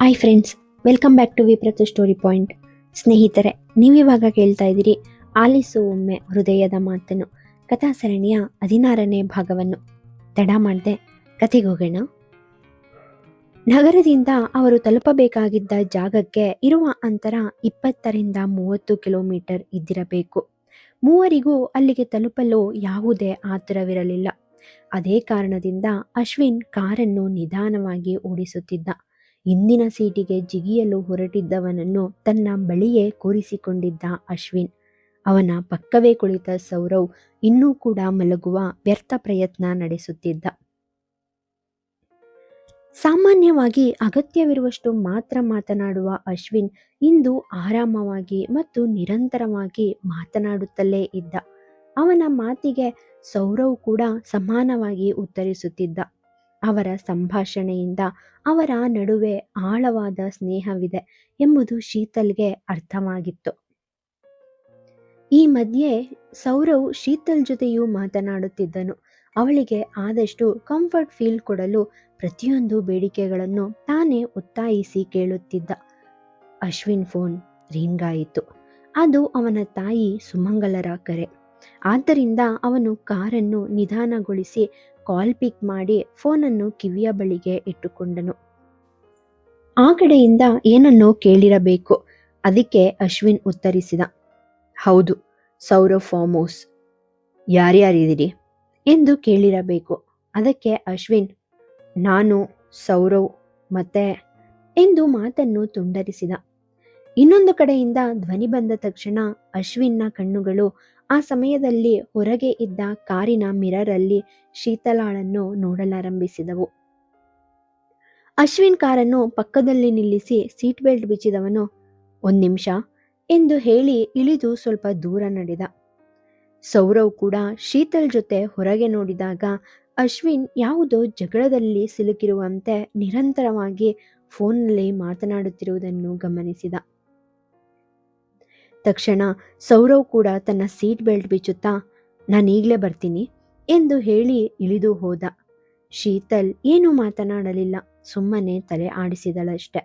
Hi friends, welcome back to ವಿಪ್ರತು story point. ಸ್ನೇಹಿತರೆ, ನೀವಿವಾಗ ಕೇಳ್ತಾ ಇದ್ದೀರಿ ಆಲಿಸು ಒಮ್ಮೆ ಹೃದಯದ ಮಾತನ್ನು, ಕಥಾ ಸರಣಿಯ 16ನೇ ಭಾಗವನ್ನು. ತಡ ಮಾಡದೆ ಕಥೆಗೋಗೋಣ. ನಗರದಿಂದ ಅವರು ತಲುಪಬೇಕಾಗಿದ್ದ ಜಾಗಕ್ಕೆ ಇರುವ ಅಂತರ 20ರಿಂದ 30 ಕಿಲೋಮೀಟರ್ ಇದ್ದಿರಬೇಕು. ಮೂವರಿಗೂ ಅಲ್ಲಿಗೆ ತಲುಪಲು ಯಾವುದೇ ಆತುರವಿರಲಿಲ್ಲ. ಅದೇ ಕಾರಣದಿಂದ ಅಶ್ವಿನ್ ಕಾರನ್ನು ನಿಧಾನವಾಗಿ ಓಡಿಸುತ್ತಿದ್ದ. ಹಿಂದಿನ ಸೀಟಿಗೆ ಜಿಗಿಯಲು ಹೊರಟಿದ್ದವನನ್ನು ತನ್ನ ಬಳಿಯೇ ಕೂರಿಸಿಕೊಂಡಿದ್ದ ಅಶ್ವಿನ್. ಅವನ ಪಕ್ಕವೇ ಕುಳಿತ ಸೌರವ್ ಇನ್ನೂ ಕೂಡ ಮಲಗುವ ವ್ಯರ್ಥ ಪ್ರಯತ್ನ ನಡೆಸುತ್ತಿದ್ದ. ಸಾಮಾನ್ಯವಾಗಿ ಅಗತ್ಯವಿರುವಷ್ಟು ಮಾತ್ರ ಮಾತನಾಡುವ ಅಶ್ವಿನ್ ಇಂದು ಆರಾಮವಾಗಿ ಮತ್ತು ನಿರಂತರವಾಗಿ ಮಾತನಾಡುತ್ತಲೇ ಇದ್ದ. ಅವನ ಮಾತಿಗೆ ಸೌರವ್ ಕೂಡ ಸಮಾನವಾಗಿ ಉತ್ತರಿಸುತ್ತಿದ್ದ. ಅವರ ಸಂಭಾಷಣೆಯಿಂದ ಅವರ ನಡುವೆ ಆಳವಾದ ಸ್ನೇಹವಿದೆ ಎಂಬುದು ಶೀತಲ್ಗೆ ಅರ್ಥವಾಗಿತ್ತು. ಈ ಮಧ್ಯೆ ಸೌರವ್ ಶೀತಲ್ ಜೊತೆಯೂ ಮಾತನಾಡುತ್ತಿದ್ದನು. ಅವಳಿಗೆ ಆದಷ್ಟು ಕಂಫರ್ಟ್ ಫೀಲ್ ಕೊಡಲು ಪ್ರತಿಯೊಂದು ಬೇಡಿಕೆಗಳನ್ನು ತಾನೇ ಒತ್ತಾಯಿಸಿ ಕೇಳುತ್ತಿದ್ದ. ಅಶ್ವಿನ್ ಫೋನ್ ರಿಂಗ್ ಆಯಿತು. ಅದು ಅವನ ತಾಯಿ ಸುಮಂಗಲರ ಕರೆ. ಆದ್ದರಿಂದ ಅವನು ಕಾರನ್ನು ನಿಧಾನಗೊಳಿಸಿ ಕಾಲ್ ಪಿಕ್ ಮಾಡಿ ಫೋನನ್ನು ಕಿವಿಯ ಬಳಿಗೆ ಇಟ್ಟುಕೊಂಡನು. ಆ ಕಡೆಯಿಂದ ಏನನ್ನೋ ಕೇಳಿರಬೇಕು. ಅದಕ್ಕೆ ಅಶ್ವಿನ್ ಉತ್ತರಿಸಿದ, ಹೌದು, ಸೌರವ್ ಫಾರ್ಮ್ ಹೌಸ್. ಯಾರ್ಯಾರಿದ್ದೀರಿ ಎಂದು ಕೇಳಿರಬೇಕು. ಅದಕ್ಕೆ ಅಶ್ವಿನ್, ನಾನು, ಸೌರವ್ ಮತ್ತೆ ಎಂದು ಮಾತನ್ನು ತುಂಡರಿಸಿದ. ಇನ್ನೊಂದು ಕಡೆಯಿಂದ ಧ್ವನಿ ಬಂದ ತಕ್ಷಣ ಅಶ್ವಿನ್ನ ಕಣ್ಣುಗಳು ಆ ಸಮಯದಲ್ಲಿ ಹೊರಗೆ ಇದ್ದ ಕಾರಿನ ಮಿರರಲ್ಲಿ ಶೀತಲಾಳನ್ನು ನೋಡಲಾರಂಭಿಸಿದವು. ಅಶ್ವಿನ್ ಕಾರನ್ನು ಪಕ್ಕದಲ್ಲಿ ನಿಲ್ಲಿಸಿ ಸೀಟ್ ಬೆಲ್ಟ್ ಬಿಚ್ಚಿದವನು, 1 ನಿಮಿಷ ಎಂದು ಹೇಳಿ ಇಳಿದು ಸ್ವಲ್ಪ ದೂರ ನಡೆದ. ಸೌರವ್ ಕೂಡ ಶೀತಲ್ ಜೊತೆ ಹೊರಗೆ ನೋಡಿದಾಗ ಅಶ್ವಿನ್ ಯಾವುದೋ ಜಗಳದಲ್ಲಿ ಸಿಲುಕಿರುವಂತೆ ನಿರಂತರವಾಗಿ ಫೋನ್ನಲ್ಲಿ ಮಾತನಾಡುತ್ತಿರುವುದನ್ನು ಗಮನಿಸಿದ. ತಕ್ಷಣ ಸೌರವ್ ಕೂಡ ತನ್ನ ಸೀಟ್ ಬೆಲ್ಟ್ ಬಿಚ್ಚುತ್ತಾ, ನಾನೀಗಲೇ ಬರ್ತೀನಿ ಎಂದು ಹೇಳಿ ಇಳಿದು ಹೋದ. ಶೀತಲ್ ಏನೂ ಮಾತನಾಡಲಿಲ್ಲ, ಸುಮ್ಮನೆ ತಲೆ ಆಡಿಸಿದಳಷ್ಟೆ.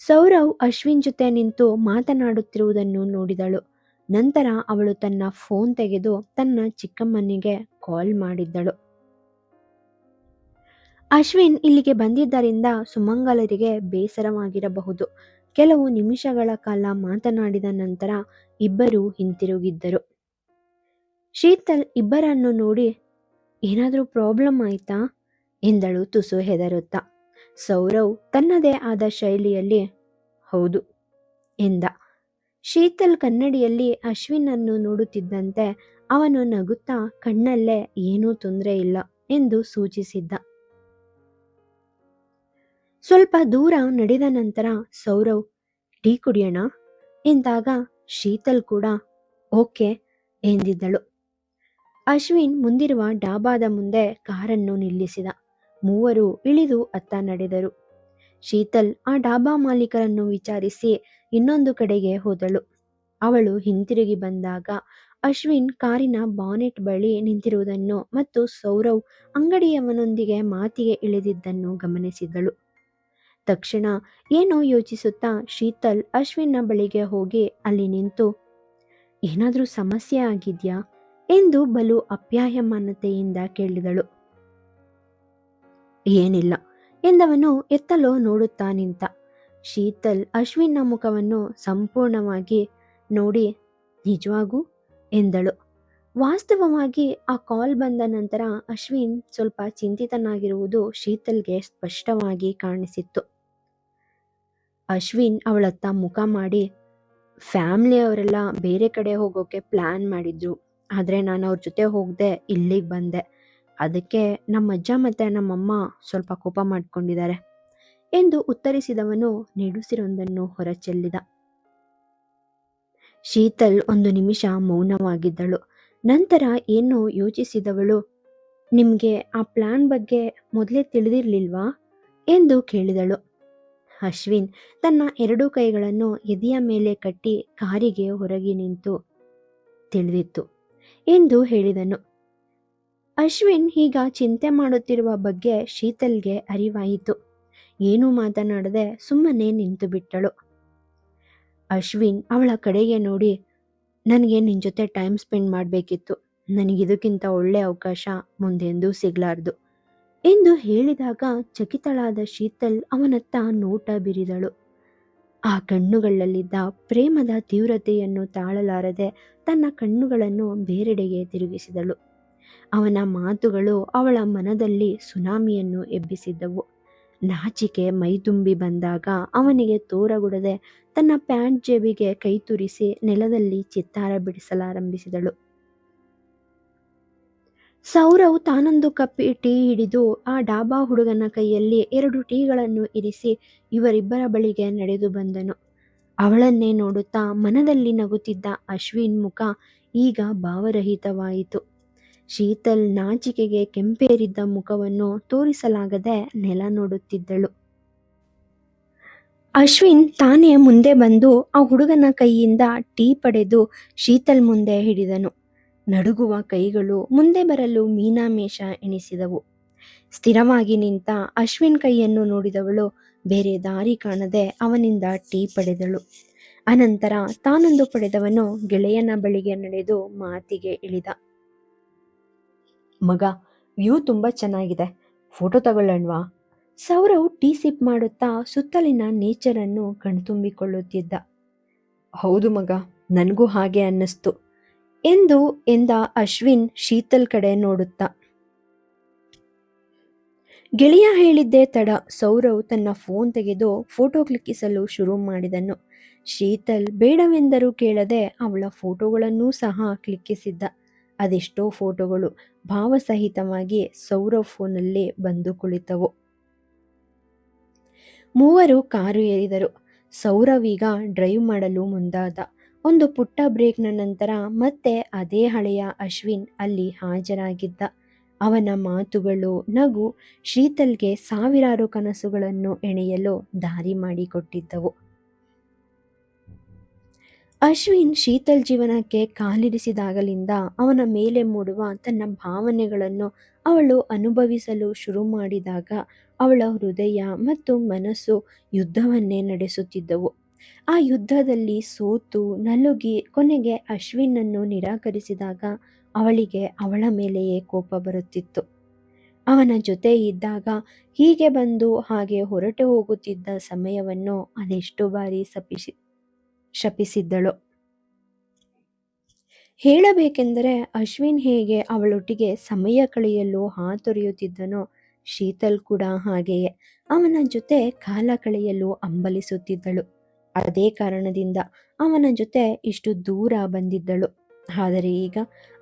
ಸೌರವ್ ಅಶ್ವಿನ್ ಜೊತೆ ನಿಂತು ಮಾತನಾಡುತ್ತಿರುವುದನ್ನು ನೋಡಿದಳು. ನಂತರ ಅವಳು ತನ್ನ ಫೋನ್ ತೆಗೆದು ತನ್ನ ಚಿಕ್ಕಮ್ಮನಿಗೆ ಕಾಲ್ ಮಾಡಿದ್ದಳು. ಅಶ್ವಿನ್ ಇಲ್ಲಿಗೆ ಬಂದಿದ್ದರಿಂದ ಸುಮಂಗಲರಿಗೆ ಬೇಸರವಾಗಿರಬಹುದು. ಕೆಲವು ನಿಮಿಷಗಳ ಕಾಲ ಮಾತನಾಡಿದ ನಂತರ ಇಬ್ಬರೂ ಹಿಂತಿರುಗಿದ್ದರು. ಶೀತಲ್ ಇಬ್ಬರನ್ನು ನೋಡಿ, ಏನಾದರೂ ಪ್ರಾಬ್ಲಮ್ ಆಯ್ತಾ ಎಂದಳು ತುಸು ಹೆದರುತ್ತಾ. ಸೌರವ್ ತನ್ನದೇ ಆದ ಶೈಲಿಯಲ್ಲಿ ಹೌದು ಎಂದ. ಶೀತಲ್ ಕನ್ನಡಿಯಲ್ಲಿ ಅಶ್ವಿನ್ ಅನ್ನು ನೋಡುತ್ತಿದ್ದಂತೆ ಅವನು ನಗುತ್ತಾ ಕಣ್ಣಲ್ಲೇ ಏನೂ ತೊಂದರೆ ಇಲ್ಲ ಎಂದು ಸೂಚಿಸಿದ್ದ. ಸ್ವಲ್ಪ ದೂರ ನಡೆದ ನಂತರ ಸೌರವ್, ಟೀ ಕುಡಿಯೋಣ ಎಂದಾಗ ಶೀತಲ್ ಕೂಡ ಓಕೆ ಎಂದಿದ್ದಳು. ಅಶ್ವಿನ್ ಮುಂದಿರುವ ಡಾಬಾದ ಮುಂದೆ ಕಾರನ್ನು ನಿಲ್ಲಿಸಿದ. ಮೂವರು ಇಳಿದು ಅತ್ತ ನಡೆದರು. ಶೀತಲ್ ಆ ಡಾಬಾ ಮಾಲೀಕರನ್ನು ವಿಚಾರಿಸಿ ಇನ್ನೊಂದು ಕಡೆಗೆ ಹೋದಳು. ಅವಳು ಹಿಂತಿರುಗಿ ಬಂದಾಗ ಅಶ್ವಿನ್ ಕಾರಿನ ಬಾನೆಟ್ ಬಳಿ ನಿಂತಿರುವುದನ್ನು ಮತ್ತು ಸೌರವ್ ಅಂಗಡಿಯವನೊಂದಿಗೆ ಮಾತಿಗೆ ಇಳಿದಿದ್ದನ್ನು ಗಮನಿಸಿದಳು. ತಕ್ಷಣ ಏನೋ ಯೋಚಿಸುತ್ತಾ ಶೀತಲ್ ಅಶ್ವಿನ್ನ ಬಳಿಗೆ ಹೋಗಿ ಅಲ್ಲಿ ನಿಂತು, ಏನಾದರೂ ಸಮಸ್ಯೆ ಆಗಿದ್ಯಾ ಎಂದು ಬಲು ಅಪ್ಯಾಯಮಾನತೆಯಿಂದ ಕೇಳಿದಳು. ಏನಿಲ್ಲ ಎಂದವನು ಎತ್ತಲೋ ನೋಡುತ್ತಾ ನಿಂತ. ಶೀತಲ್ ಅಶ್ವಿನ್ನ ಮುಖವನ್ನು ಸಂಪೂರ್ಣವಾಗಿ ನೋಡಿ, ನಿಜವಾಗೂ ಎಂದಳು. ವಾಸ್ತವವಾಗಿ ಆ ಕಾಲ್ ಬಂದ ನಂತರ ಅಶ್ವಿನ್ ಸ್ವಲ್ಪ ಚಿಂತಿತನಾಗಿರುವುದು ಶೀತಲ್ಗೆ ಸ್ಪಷ್ಟವಾಗಿ ಕಾಣಿಸಿತ್ತು. ಅಶ್ವಿನ್ ಅವಳತ್ತ ಮುಖ ಮಾಡಿ, ಫ್ಯಾಮಿಲಿಯವರೆಲ್ಲ ಬೇರೆ ಕಡೆ ಹೋಗೋಕೆ ಪ್ಲಾನ್ ಮಾಡಿದ್ರು, ಆದರೆ ನಾನು ಅವ್ರ ಜೊತೆ ಹೋಗದೆ ಇಲ್ಲಿಗೆ ಬಂದೆ. ಅದಕ್ಕೆ ನಮ್ಮ ಅಜ್ಜ ಮತ್ತು ನಮ್ಮಮ್ಮ ಸ್ವಲ್ಪ ಕೋಪ ಮಾಡ್ಕೊಂಡಿದ್ದಾರೆ ಎಂದು ಉತ್ತರಿಸಿದವನು ನಿಡುಸಿರೊಂದನ್ನು ಹೊರಚೆಲ್ಲಿದ. ಶೀತಲ್ 1 ನಿಮಿಷ ಮೌನವಾಗಿದ್ದಳು. ನಂತರ ಏನೋ ಯೋಚಿಸಿದವಳು, ನಿಮಗೆ ಆ ಪ್ಲಾನ್ ಬಗ್ಗೆ ಮೊದಲೇ ತಿಳಿದಿರ್ಲಿಲ್ವಾ ಎಂದು ಕೇಳಿದಳು. ಅಶ್ವಿನ್ ತನ್ನ 2 ಕೈಗಳನ್ನು ಎದೆಯ ಮೇಲೆ ಕಟ್ಟಿ ಕಾರಿಗೆ ಹೊರಗೆ ನಿಂತು, ತಿಳಿದಿತ್ತು ಎಂದು ಹೇಳಿದನು. ಅಶ್ವಿನ್ ಈಗ ಚಿಂತೆ ಮಾಡುತ್ತಿರುವ ಬಗ್ಗೆ ಶೀತಲ್ಗೆ ಅರಿವಾಯಿತು. ಏನೂ ಮಾತನಾಡದೆ ಸುಮ್ಮನೆ ನಿಂತು ಬಿಟ್ಟಳು. ಅಶ್ವಿನ್ ಅವಳ ಕಡೆಗೆ ನೋಡಿ, ನನಗೆ ನಿನ್ನ ಜೊತೆ ಟೈಮ್ ಸ್ಪೆಂಡ್ ಮಾಡಬೇಕಿತ್ತು. ನನಗಿದಕ್ಕಿಂತ ಒಳ್ಳೆ ಅವಕಾಶ ಮುಂದೆಂದೂ ಸಿಗಲಾರ್ದು ಎಂದು ಹೇಳಿದಾಗ ಚಕಿತಳಾದ ಶೀತಲ್ ಅವನತ್ತ ನೋಟ ಬೀರಿದಳು. ಆ ಕಣ್ಣುಗಳಲ್ಲಿದ್ದ ಪ್ರೇಮದ ತೀವ್ರತೆಯನ್ನು ತಾಳಲಾರದೆ ತನ್ನ ಕಣ್ಣುಗಳನ್ನು ಬೇರೆಡೆಗೆ ತಿರುಗಿಸಿದಳು. ಅವನ ಮಾತುಗಳು ಅವಳ ಮನದಲ್ಲಿ ಸುನಾಮಿಯನ್ನು ಎಬ್ಬಿಸಿದ್ದವು. ನಾಚಿಕೆ ಮೈದುಂಬಿ ಬಂದಾಗ ಅವನಿಗೆ ತೋರಗುಡದೆ ತನ್ನ ಪ್ಯಾಂಟ್ ಜೇಬಿಗೆ ಕೈ ತುರಿಸಿ ನೆಲದಲ್ಲಿ ಚಿತ್ತಾರ ಬಿಡಿಸಲಾರಂಭಿಸಿದಳು. ಸೌರವ್ ತಾನೊಂದು ಕಪ್ ಟೀ ಹಿಡಿದು ಆ ಡಾಬಾ ಹುಡುಗನ ಕೈಯಲ್ಲಿ 2 ಟೀಗಳನ್ನು ಇರಿಸಿ ಇವರಿಬ್ಬರ ಬಳಿಗೆ ನಡೆದು ಬಂದನು. ಅವಳನ್ನೇ ನೋಡುತ್ತಾ ಮನದಲ್ಲಿ ನಗುತ್ತಿದ್ದ ಅಶ್ವಿನ್ ಮುಖ ಈಗ ಭಾವರಹಿತವಾಯಿತು. ಶೀತಲ್ ನಾಚಿಕೆಗೆ ಕೆಂಪೇರಿದ್ದ ಮುಖವನ್ನು ತೋರಿಸಲಾಗದೆ ನೆಲ ನೋಡುತ್ತಿದ್ದಳು. ಅಶ್ವಿನ್ ತಾನೇ ಮುಂದೆ ಬಂದು ಆ ಹುಡುಗನ ಕೈಯಿಂದ ಟೀ ಪಡೆದು ಶೀತಲ್ ಮುಂದೆ ಹಿಡಿದನು. ನಡುಗುವ ಕೈಗಳು ಮುಂದೆ ಬರಲು ಮೀನಾಮೇಷ ಎಣಿಸಿದವು. ಸ್ಥಿರವಾಗಿ ನಿಂತ ಅಶ್ವಿನ್ ಕೈಯನ್ನು ನೋಡಿದವಳು ಬೇರೆ ದಾರಿ ಕಾಣದೆ ಅವನಿಂದ ಟೀ ಪಡೆದಳು. ಅನಂತರ ತಾನೊಂದು ಪಡೆದವನು ಗೆಳೆಯನ ಬಳಿಗೆ ನಡೆದು ಮಾತಿಗೆ ಇಳಿದ. ಮಗ, ವ್ಯೂ ತುಂಬಾ ಚೆನ್ನಾಗಿದೆ, ಫೋಟೋ ತಗೊಳ್ಳೋಣವಾ? ಸೌರವ್ ಟೀ ಸಿಪ್ ಮಾಡುತ್ತಾ ಸುತ್ತಲಿನ ನೇಚರನ್ನು ಕಣ್ತುಂಬಿಕೊಳ್ಳುತ್ತಿದ್ದ. ಹೌದು ಮಗ, ನನಗೂ ಹಾಗೆ ಅನ್ನಿಸ್ತು ಎಂದ ಅಶ್ವಿನ್ ಶೀತಲ್ ಕಡೆ ನೋಡುತ್ತಾ. ಗೆಳೆಯ ಹೇಳಿದ್ದೇ ತಡ ಸೌರವ್ ತನ್ನ ಫೋನ್ ತೆಗೆದು ಫೋಟೋ ಕ್ಲಿಕ್ಕಿಸಲು ಶುರು ಮಾಡಿದನು. ಶೀತಲ್ ಬೇಡವೆಂದರೂ ಕೇಳದೆ ಅವಳ ಫೋಟೋಗಳನ್ನೂ ಸಹ ಕ್ಲಿಕ್ಕಿಸಿದ್ದ. ಅದೆಷ್ಟೋ ಫೋಟೋಗಳು ಭಾವಸಹಿತವಾಗಿ ಸೌರವ್ ಫೋನಲ್ಲಿ ಬಂದು ಕುಳಿತವು. ಮೂವರು ಕಾರು ಏರಿದರು. ಸೌರವ್ ಈಗ ಡ್ರೈವ್ ಮಾಡಲು ಮುಂದಾದ. ಒಂದು ಪುಟ್ಟ ಬ್ರೇಕ್ನ ನಂತರ ಮತ್ತೆ ಅದೇ ಹಳೆಯ ಅಶ್ವಿನ್ ಅಲ್ಲಿ ಹಾಜರಾಗಿದ್ದ. ಅವನ ಮಾತುಗಳು, ನಗು ಶೀತಲ್ಗೆ ಸಾವಿರಾರು ಕನಸುಗಳನ್ನು ಎಣೆಯಲು ದಾರಿ ಮಾಡಿಕೊಟ್ಟಿದ್ದವು. ಅಶ್ವಿನ್ ಶೀತಲ್ ಜೀವನಕ್ಕೆ ಕಾಲಿರಿಸಿದಾಗಲಿಂದ ಅವನ ಮೇಲೆ ಮೂಡುವ ತನ್ನ ಭಾವನೆಗಳನ್ನು ಅವಳು ಅನುಭವಿಸಲು ಶುರು ಮಾಡಿದಾಗ ಅವಳ ಹೃದಯ ಮತ್ತು ಮನಸ್ಸು ಯುದ್ಧವನ್ನೇ ನಡೆಸುತ್ತಿದ್ದವು. ಆ ಯುದ್ಧದಲ್ಲಿ ಸೋತು ನಲುಗಿ ಕೊನೆಗೆ ಅಶ್ವಿನನ್ನು ನಿರಾಕರಿಸಿದಾಗ ಅವಳಿಗೆ ಅವಳ ಮೇಲೆಯೇ ಕೋಪ ಬರುತ್ತಿತ್ತು. ಅವನ ಜೊತೆ ಇದ್ದಾಗ ಹೀಗೆ ಬಂದು ಹಾಗೆ ಹೊರಟು ಹೋಗುತ್ತಿದ್ದ ಸಮಯವನ್ನು ಅದೆಷ್ಟು ಬಾರಿ ಶಪಿಸಿದ್ದಳು. ಹೇಳಬೇಕೆಂದರೆ ಅಶ್ವಿನ್ ಹೇಗೆ ಅವಳೊಟ್ಟಿಗೆ ಸಮಯ ಕಳೆಯಲು ಹಾತೊರೆಯುತ್ತಿದ್ದನೋ ಶೀತಲ್ ಕೂಡ ಹಾಗೆಯೇ ಅವನ ಜೊತೆ ಕಾಲ ಕಳೆಯಲು ಹಂಬಲಿಸುತ್ತಿದ್ದಳು. ಅದೇ ಕಾರಣದಿಂದ ಅವನ ಜೊತೆ ಇಷ್ಟು ದೂರ ಬಂದಿದ್ದಳು. ಆದರೆ ಈಗ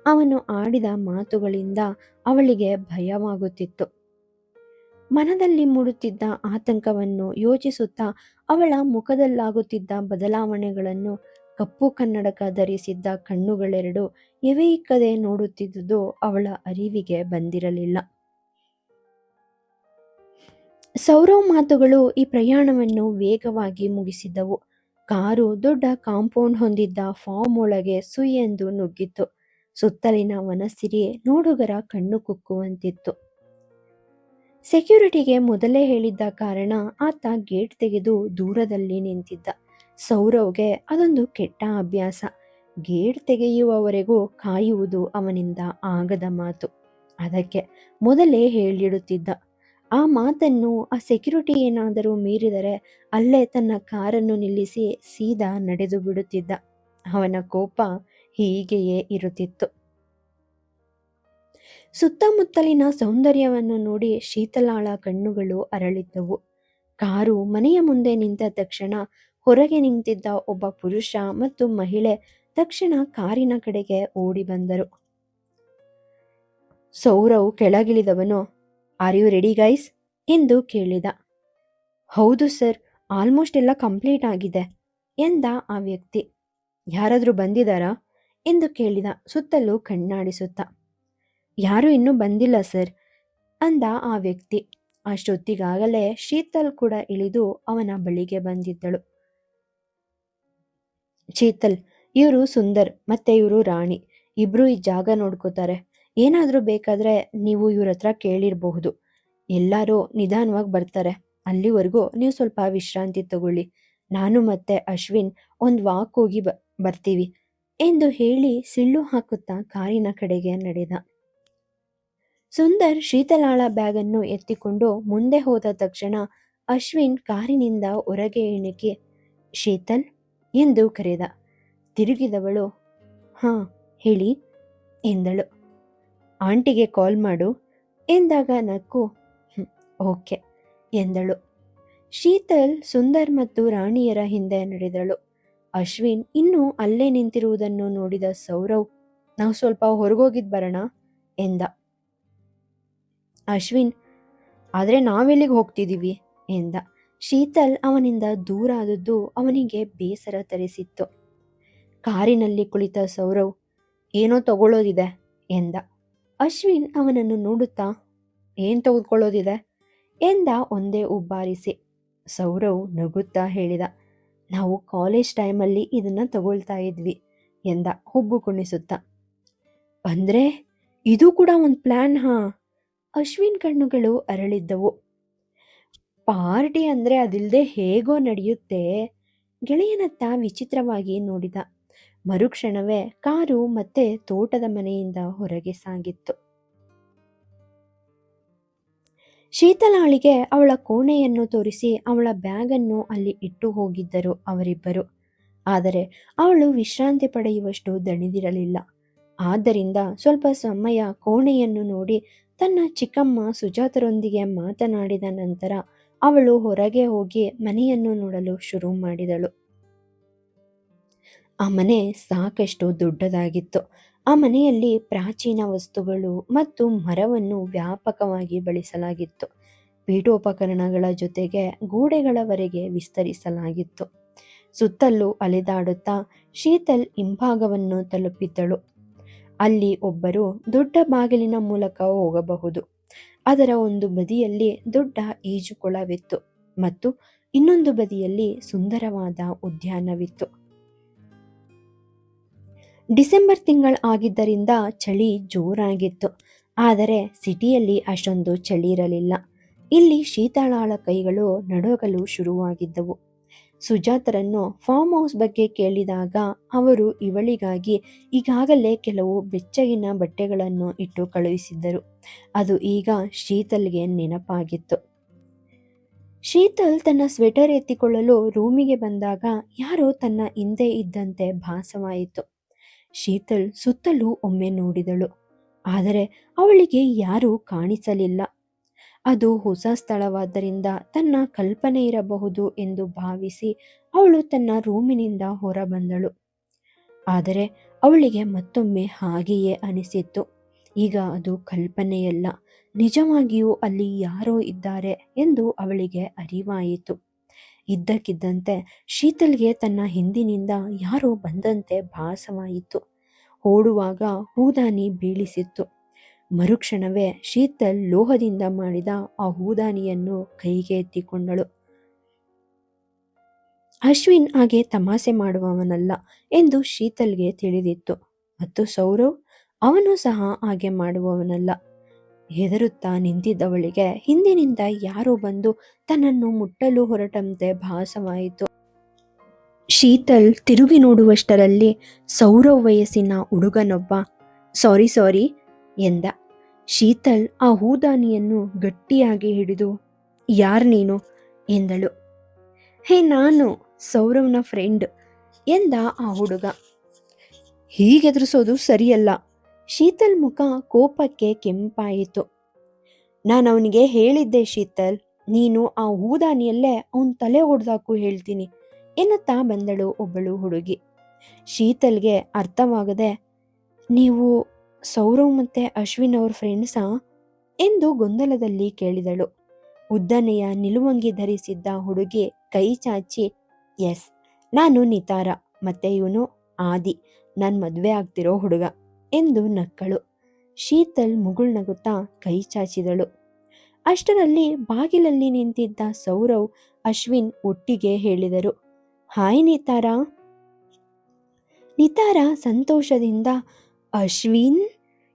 ಅವನು ಆಡಿದ ಮಾತುಗಳಿಂದ ಅವಳಿಗೆ ಭಯವಾಗುತ್ತಿತ್ತು. ಮನದಲ್ಲಿ ಮೂಡುತ್ತಿದ್ದ ಆತಂಕವನ್ನು ಯೋಚಿಸುತ್ತಾ ಅವಳ ಮುಖದಲ್ಲಾಗುತ್ತಿದ್ದ ಬದಲಾವಣೆಗಳನ್ನು ಕಪ್ಪು ಕನ್ನಡಕ ಧರಿಸಿದ್ದ ಕಣ್ಣುಗಳೆರಡು ಎವೆಯಿಕ್ಕದೆ ನೋಡುತ್ತಿದ್ದುದು ಅವಳ ಅರಿವಿಗೆ ಬಂದಿರಲಿಲ್ಲ. ಸೌರವ್ ಮಾತುಗಳು ಈ ಪ್ರಯಾಣವನ್ನು ವೇಗವಾಗಿ ಮುಗಿಸಿದ್ದವು. ಕಾರು ದೊಡ್ಡ ಕಾಂಪೌಂಡ್ ಹೊಂದಿದ್ದ ಫಾರ್ಮ್ ಒಳಗೆ ಸುಯ್ಯೆಂದು ನುಗ್ಗಿತ್ತು. ಸುತ್ತಲಿನ ವನಸಿರಿ ನೋಡುಗರ ಕಣ್ಣು ಕುಕ್ಕುವಂತಿತ್ತು. ಸೆಕ್ಯೂರಿಟಿಗೆ ಮೊದಲೇ ಹೇಳಿದ್ದ ಕಾರಣ ಆತ ಗೇಟ್ ತೆಗೆದು ದೂರದಲ್ಲಿ ನಿಂತಿದ್ದ. ಸೌರವ್ಗೆ ಅದೊಂದು ಕೆಟ್ಟ ಅಭ್ಯಾಸ. ಗೇಟ್ ತೆಗೆಯುವವರೆಗೂ ಕಾಯುವುದು ಅವನಿಂದ ಆಗದ ಮಾತು. ಅದಕ್ಕೆ ಮೊದಲೇ ಹೇಳಿಡುತ್ತಿದ್ದ. ಆ ಮಾತನ್ನು ಆ ಸೆಕ್ಯೂರಿಟಿ ಏನಾದರೂ ಮೀರಿದರೆ ಅಲ್ಲೇ ತನ್ನ ಕಾರನ್ನು ನಿಲ್ಲಿಸಿ ಸೀದಾ ನಡೆದು ಬಿಡುತ್ತಿದ್ದ. ಅವನ ಕೋಪ ಹೀಗೆಯೇ ಇರುತ್ತಿತ್ತು. ಸುತ್ತಮುತ್ತಲಿನ ಸೌಂದರ್ಯವನ್ನು ನೋಡಿ ಶೀತಲಾಳ ಕಣ್ಣುಗಳು ಅರಳಿದ್ದವು. ಕಾರು ಮನೆಯ ಮುಂದೆ ನಿಂತ ತಕ್ಷಣ ಹೊರಗೆ ನಿಂತಿದ್ದ ಒಬ್ಬ ಪುರುಷ ಮತ್ತು ಮಹಿಳೆ ತಕ್ಷಣ ಕಾರಿನ ಕಡೆಗೆ ಓಡಿ ಬಂದರು. ಸೌರವ್ ಕೆಳಗಿಳಿದವನು, ಆರ್ ಯು ರೆಡಿ ಗೈಸ್ ಎಂದು ಕೇಳಿದ. ಹೌದು ಸರ್, ಆಲ್ಮೋಸ್ಟ್ ಎಲ್ಲ ಕಂಪ್ಲೀಟ್ ಆಗಿದೆ ಎಂದ ಆ ವ್ಯಕ್ತಿ. ಯಾರಾದರೂ ಬಂದಿದ್ದಾರಾ ಎಂದು ಕೇಳಿದ ಸುತ್ತಲೂ ಕಣ್ಣಾಡಿಸುತ್ತ. ಯಾರೂ ಇನ್ನೂ ಬಂದಿಲ್ಲ ಸರ್ ಅಂದ ಆ ವ್ಯಕ್ತಿ. ಅಷ್ಟೊತ್ತಿಗಾಗಲೇ ಶೀತಲ್ ಕೂಡ ಇಳಿದು ಅವನ ಬಳಿಗೆ ಬಂದಿದ್ದಳು. ಶೀತಲ್, ಇವರು ಸುಂದರ್ ಮತ್ತೆ ಇವರು ರಾಣಿ, ಇಬ್ರು ಈ ಜಾಗ ನೋಡ್ಕೋತಾರೆ. ಏನಾದರೂ ಬೇಕಾದ್ರೆ ನೀವು ಇವ್ರ ಹತ್ರ ಕೇಳಿರಬಹುದು. ಎಲ್ಲರೂ ನಿಧಾನವಾಗಿ ಬರ್ತಾರೆ. ಅಲ್ಲಿವರೆಗೂ ನೀವು ಸ್ವಲ್ಪ ವಿಶ್ರಾಂತಿ ತಗೊಳ್ಳಿ. ನಾನು ಮತ್ತೆ ಅಶ್ವಿನ್ ಒಂದು ವಾಕ್ ಹೋಗಿ ಬರ್ತೀವಿ ಎಂದು ಹೇಳಿ ಸಿಳ್ಳು ಹಾಕುತ್ತಾ ಕಾರಿನ ಕಡೆಗೆ ನಡೆದ. ಸುಂದರ್ ಶೀತಲಾಳ ಬ್ಯಾಗನ್ನು ಎತ್ತಿಕೊಂಡು ಮುಂದೆ ಹೋದ ತಕ್ಷಣ ಅಶ್ವಿನ್ ಕಾರಿನಿಂದ ಹೊರಗೆ ಇಣಿಕೆ ಶೀತಲ್ ಎಂದು ಕರೆದ. ತಿರುಗಿದವಳು ಹಾ ಹೇಳಿ ಎಂದಳು. ಆಂಟಿಗೆ ಕಾಲ್ ಮಾಡು ಎಂದಾಗ ನಕ್ಕು ಓಕೆ ಎಂದಳು. ಶೀತಲ್ ಸುಂದರ್ ಮತ್ತು ರಾಣಿಯರ ಹಿಂದೆ ನಡೆದಳು. ಅಶ್ವಿನ್ ಇನ್ನೂ ಅಲ್ಲೇ ನಿಂತಿರುವುದನ್ನು ನೋಡಿದ ಸೌರವ್ ನಾವು ಸ್ವಲ್ಪ ಹೊರಗೋಗಿದ್ ಬರೋಣ ಎಂದ. ಅಶ್ವಿನ್ ಆದರೆ ನಾವೆಲ್ಲಿಗೆ ಹೋಗ್ತಿದ್ದೀವಿ ಎಂದ. ಶೀತಲ್ ಅವನಿಂದ ದೂರ ಆದದ್ದು ಅವನಿಗೆ ಬೇಸರ ತರಿಸಿತ್ತು. ಕಾರಿನಲ್ಲಿ ಕುಳಿತ ಸೌರವ್ ಏನೋ ತಗೊಳ್ಳೋದಿದೆ ಎಂದ. ಅಶ್ವಿನ್ ಅವನನ್ನು ನೋಡುತ್ತಾ ಏನು ತೆಗೆದುಕೊಳ್ಳೋದಿದೆ ಎಂದ ಒಂದೇ ಉಬ್ಬಾರಿಸಿ. ಸೌರವ್ ನಗುತ್ತಾ ಹೇಳಿದ ನಾವು ಕಾಲೇಜ್ ಟೈಮಲ್ಲಿ ಇದನ್ನ ತಗೊಳ್ತಾ ಇದ್ವಿ ಎಂದ ಹುಬ್ಬು ಕುಣಿಸುತ್ತಾ. ಅಂದ್ರೆ ಇದು ಕೂಡ ಒಂದು ಪ್ಲಾನ್ ಹಾ? ಅಶ್ವಿನ್ ಕಣ್ಣುಗಳು ಅರಳಿದ್ದವು. ಪಾರ್ಟಿ ಅಂದ್ರೆ ಅದಿಲ್ಲದೆ ಹೇಗೋ ನಡೆಯುತ್ತೆ. ಗೆಳೆಯನತ್ತ ವಿಚಿತ್ರವಾಗಿ ನೋಡಿದ. ಮರುಕ್ಷಣವೇ ಕಾರು ಮತ್ತೆ ತೋಟದ ಮನೆಯಿಂದ ಹೊರಗೆ ಸಾಗಿತ್ತು. ಶೀತಲಾಳಿಗೆ ಅವಳ ಕೋಣೆಯನ್ನು ತೋರಿಸಿ ಅವಳ ಬ್ಯಾಗನ್ನು ಅಲ್ಲಿ ಇಟ್ಟು ಹೋಗಿದ್ದರು ಅವರಿಬ್ಬರು. ಆದರೆ ಅವಳು ವಿಶ್ರಾಂತಿ ಪಡೆಯುವಷ್ಟು ದಣಿದಿರಲಿಲ್ಲ. ಆದ್ದರಿಂದ ಸ್ವಲ್ಪ ಸಮಯ ಕೋಣೆಯನ್ನು ನೋಡಿ ತನ್ನ ಚಿಕ್ಕಮ್ಮ ಸುಜಾತರೊಂದಿಗೆ ಮಾತನಾಡಿದ ನಂತರ ಅವಳು ಹೊರಗೆ ಹೋಗಿ ಮನೆಯನ್ನು ನೋಡಲು ಶುರು ಮಾಡಿದಳು. ಆ ಮನೆ ಸಾಕಷ್ಟು ದೊಡ್ಡದಾಗಿತ್ತು. ಆ ಮನೆಯಲ್ಲಿ ಪ್ರಾಚೀನ ವಸ್ತುಗಳು ಮತ್ತು ಮರವನ್ನು ವ್ಯಾಪಕವಾಗಿ ಬಳಸಲಾಗಿತ್ತು. ಪೀಠೋಪಕರಣಗಳ ಜೊತೆಗೆ ಗೋಡೆಗಳವರೆಗೆ ವಿಸ್ತರಿಸಲಾಗಿತ್ತು. ಸುತ್ತಲೂ ಅಲೆದಾಡುತ್ತಾ ಶೀತಲ್ ಹಿಂಭಾಗವನ್ನು ತಲುಪಿದ್ದಳು. ಅಲ್ಲಿ ಒಬ್ಬರು ದೊಡ್ಡ ಬಾಗಿಲಿನ ಮೂಲಕ ಹೋಗಬಹುದು. ಅದರ ಒಂದು ಬದಿಯಲ್ಲಿ ದೊಡ್ಡ ಈಜುಕೊಳವಿತ್ತು ಮತ್ತು ಇನ್ನೊಂದು ಬದಿಯಲ್ಲಿ ಸುಂದರವಾದ ಉದ್ಯಾನವಿತ್ತು. ಡಿಸೆಂಬರ್ ಆಗಿದ್ದರಿಂದ ಚಳಿ ಜೋರಾಗಿತ್ತು. ಆದರೆ ಸಿಟಿಯಲ್ಲಿ ಅಷ್ಟೊಂದು ಚಳಿ ಇರಲಿಲ್ಲ. ಇಲ್ಲಿ ಶೀತಳಾಳ ಕೈಗಳು ನಡುಗಲು ಶುರುವಾಗಿದ್ದವು. ಸುಜಾತರನ್ನು ಫಾರ್ಮ್ ಹೌಸ್ ಬಗ್ಗೆ ಕೇಳಿದಾಗ ಅವರು ಇವಳಿಗಾಗಿ ಈಗಾಗಲೇ ಕೆಲವು ಬೆಚ್ಚಗಿನ ಬಟ್ಟೆಗಳನ್ನು ಇಟ್ಟು ಕಳುಹಿಸಿದ್ದರು. ಅದು ಈಗ ಶೀತಲ್ಗೆ ನೆನಪಾಗಿತ್ತು. ಶೀತಲ್ ತನ್ನ ಸ್ವೆಟರ್ ಎತ್ತಿಕೊಳ್ಳಲು ರೂಮಿಗೆ ಬಂದಾಗ ಯಾರೋ ತನ್ನ ಹಿಂದೆ ಇದ್ದಂತೆ ಭಾಸವಾಯಿತು. ಶೀತಲ್ ಸುತ್ತಲೂ ಒಮ್ಮೆ ನೋಡಿದಳು. ಆದರೆ ಅವಳಿಗೆ ಯಾರೂ ಕಾಣಿಸಲಿಲ್ಲ. ಅದು ಹೊಸ ಸ್ಥಳವಾದ್ದರಿಂದ ತನ್ನ ಕಲ್ಪನೆ ಇರಬಹುದು ಎಂದು ಭಾವಿಸಿ ಅವಳು ತನ್ನ ರೂಮಿನಿಂದ ಹೊರ ಬಂದಳು. ಆದರೆ ಅವಳಿಗೆ ಮತ್ತೊಮ್ಮೆ ಹಾಗೆಯೇ ಅನಿಸಿತ್ತು. ಈಗ ಅದು ಕಲ್ಪನೆಯಲ್ಲ, ನಿಜವಾಗಿಯೂ ಅಲ್ಲಿ ಯಾರೋ ಇದ್ದಾರೆ ಎಂದು ಅವಳಿಗೆ ಅರಿವಾಯಿತು. ಇದ್ದಕ್ಕಿದ್ದಂತೆ ಶೀತಲ್ಗೆ ತನ್ನ ಹಿಂದಿನಿಂದ ಯಾರೋ ಬಂದಂತೆ ಭಾಸವಾಯಿತು. ಓಡುವಾಗ ಹೂದಾನಿ ಬೀಳಿಸಿತ್ತು. ಮರುಕ್ಷಣವೇ ಶೀತಲ್ ಲೋಹದಿಂದ ಮಾಡಿದ ಆ ಹೂದಾನಿಯನ್ನು ಕೈಗೆ ಎತ್ತಿಕೊಂಡಳು. ಅಶ್ವಿನ್ ಹಾಗೆ ತಮಾಷೆ ಮಾಡುವವನಲ್ಲ ಎಂದು ಶೀತಲ್ಗೆ ತಿಳಿದಿತ್ತು ಮತ್ತು ಸೌರವ್ ಅವನು ಸಹ ಹಾಗೆ ಮಾಡುವವನಲ್ಲ. ಹೆದರುತ್ತಾ ನಿಂತಿದ್ದವಳಿಗೆ ಹಿಂದಿನಿಂದ ಯಾರೋ ಬಂದು ತನ್ನನ್ನು ಮುಟ್ಟಲು ಹೊರಟಂತೆ ಭಾಸವಾಯಿತು. ಶೀತಲ್ ತಿರುಗಿ ನೋಡುವಷ್ಟರಲ್ಲಿ ಸೌರವ್ ವಯಸ್ಸಿನ ಹುಡುಗನೊಬ್ಬ ಸಾರಿ ಎಂದ. ಶೀತಲ್ ಆ ಹೂದಾನಿಯನ್ನು ಗಟ್ಟಿಯಾಗಿ ಹಿಡಿದು ಯಾರ್ ನೀನು ಎಂದಳು. ಹೇ ನಾನು ಸೌರವ್ನ ಫ್ರೆಂಡ್ ಎಂದ ಆ ಹುಡುಗ. ಹೀಗೆದುರಿಸೋದು ಸರಿಯಲ್ಲ. ಶೀತಲ್ ಮುಖ ಕೋಪಕ್ಕೆ ಕೆಂಪಾಯಿತು. ನಾನು ಅವನಿಗೆ ಹೇಳಿದ್ದೆ ಶೀತಲ್, ನೀನು ಆ ಹೂದಾನಿಯಲ್ಲೇ ಅವನ ತಲೆ ಹೊಡೆದಾಕು ಹೇಳ್ತೀನಿ ಎನ್ನುತ್ತಾ ಬಂದಳು ಒಬ್ಬಳು ಹುಡುಗಿ. ಶೀತಲ್ಗೆ ಅರ್ಥವಾಗದೆ ನೀವು ಸೌರವ್ ಮತ್ತೆ ಅಶ್ವಿನ್ ಅವ್ರ ಫ್ರೆಂಡ್ಸಾ ಎಂದು ಗೊಂದಲದಲ್ಲಿ ಕೇಳಿದಳು. ಉದ್ದನೆಯ ನಿಲುವಂಗಿ ಧರಿಸಿದ್ದ ಹುಡುಗಿ ಕೈ ಚಾಚಿ ಎಸ್, ನಾನು ನಿತಾರ ಮತ್ತೆ ಇವನು ಆದಿ, ನನ್ನ ಮದುವೆ ಆಗ್ತಿರೋ ಹುಡುಗ ಎಂದು ನಕ್ಕಳು. ಶೀತಲ್ ಮುಗುಳ್ನಗುತ್ತಾ ಕೈ ಚಾಚಿದಳು. ಅಷ್ಟರಲ್ಲಿ ಬಾಗಿಲಲ್ಲಿ ನಿಂತಿದ್ದ ಸೌರವ್ ಅಶ್ವಿನ್ ಒಟ್ಟಿಗೆ ಹೇಳಿದರು, ಹಾಯ್ ನಿತಾರ. ನಿತಾರ ಸಂತೋಷದಿಂದ ಅಶ್ವಿನ್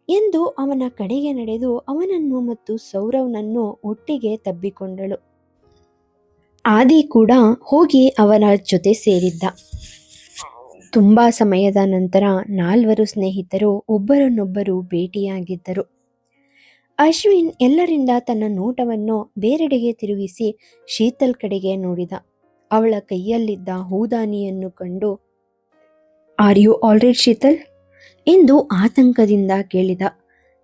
ಎಂದು ಅವನ ಕಡೆಗೆ ನಡೆದು ಅವನನ್ನು ಮತ್ತು ಸೌರವ್ನನ್ನು ಒಟ್ಟಿಗೆ ತಬ್ಬಿಕೊಂಡಳು. ಆದಿ ಕೂಡ ಹೋಗಿ ಅವರ ಜೊತೆ ಸೇರಿದ್ದ. ತುಂಬಾ ಸಮಯದ ನಂತರ ನಾಲ್ವರು ಸ್ನೇಹಿತರು ಒಬ್ಬರನ್ನೊಬ್ಬರು ಭೇಟಿಯಾಗಿದ್ದರು. ಅಶ್ವಿನ್ ಎಲ್ಲರಿಂದ ತನ್ನ ನೋಟವನ್ನು ಬೇರೆಡೆಗೆ ತಿರುಗಿಸಿ ಶೀತಲ್ ಕಡೆಗೆ ನೋಡಿದ. ಅವಳ ಕೈಯಲ್ಲಿದ್ದ ಹೂದಾನಿಯನ್ನು ಕಂಡು, ಆರ್ ಯು ಆಲ್ರೈಟ್ ಶೀತಲ್ ಎಂದು ಆತಂಕದಿಂದ ಕೇಳಿದ.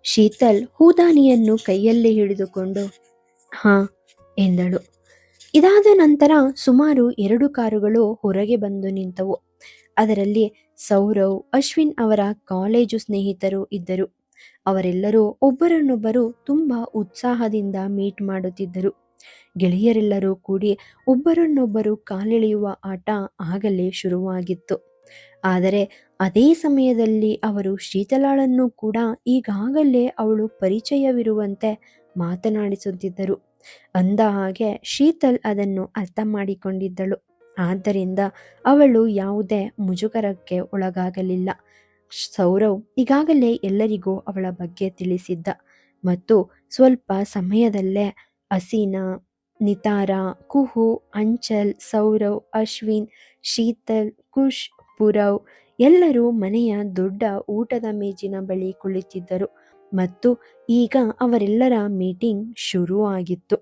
ಶೀತಲ್ ಹೂದಾನಿಯನ್ನು ಕೈಯಲ್ಲಿ ಹಿಡಿದುಕೊಂಡು ಹಾ ಎಂದಳು. ಇದಾದ ನಂತರ ಸುಮಾರು 2 ಕಾರುಗಳು ಹೊರಗೆ ಬಂದು ನಿಂತವು. ಅದರಲ್ಲಿ ಸೌರವ್, ಅಶ್ವಿನ್ ಅವರ ಕಾಲೇಜು ಸ್ನೇಹಿತರು ಇದ್ದರು. ಅವರೆಲ್ಲರೂ ಒಬ್ಬರನ್ನೊಬ್ಬರು ತುಂಬಾ ಉತ್ಸಾಹದಿಂದ ಮೀಟ್ ಮಾಡುತ್ತಿದ್ದರು. ಗೆಳೆಯರೆಲ್ಲರೂ ಕೂಡಿ ಒಬ್ಬರನ್ನೊಬ್ಬರು ಕಾಲೆಳೆಯುವ ಆಟ ಆಗಲೇ ಶುರುವಾಗಿತ್ತು. ಆದರೆ ಅದೇ ಸಮಯದಲ್ಲಿ ಅವರು ಶೀತಲಾಳನ್ನು ಕೂಡ ಈಗಾಗಲೇ ಅವಳು ಪರಿಚಯವಿರುವಂತೆ ಮಾತನಾಡಿಸುತ್ತಿದ್ದರು. ಅಂದ ಹಾಗೆ ಶೀತಲ್ ಅದನ್ನು ಅರ್ಥ ಮಾಡಿಕೊಂಡಿದ್ದಳು. ಆದ್ದರಿಂದ ಅವಳು ಯಾವುದೇ ಮುಜುಗರಕ್ಕೆ ಒಳಗಾಗಲಿಲ್ಲ. ಸೌರವ್ ಈಗಾಗಲೇ ಎಲ್ಲರಿಗೂ ಅವಳ ಬಗ್ಗೆ ತಿಳಿಸಿದ್ದ ಮತ್ತು ಸ್ವಲ್ಪ ಸಮಯದಲ್ಲೇ ಹಸೀನಾ, ನಿತಾರಾ, ಕುಹು, ಅಂಚಲ್, ಸೌರವ್, ಅಶ್ವಿನ್, ಶೀತಲ್, ಕುಶ್, ಪುರವ್ ಎಲ್ಲರೂ ಮನೆಯ ದೊಡ್ಡ ಊಟದ ಮೇಜಿನ ಬಳಿ ಕುಳಿತಿದ್ದರು ಮತ್ತು ಈಗ ಅವರೆಲ್ಲರ ಮೀಟಿಂಗ್ ಶುರು ಆಗಿತ್ತು.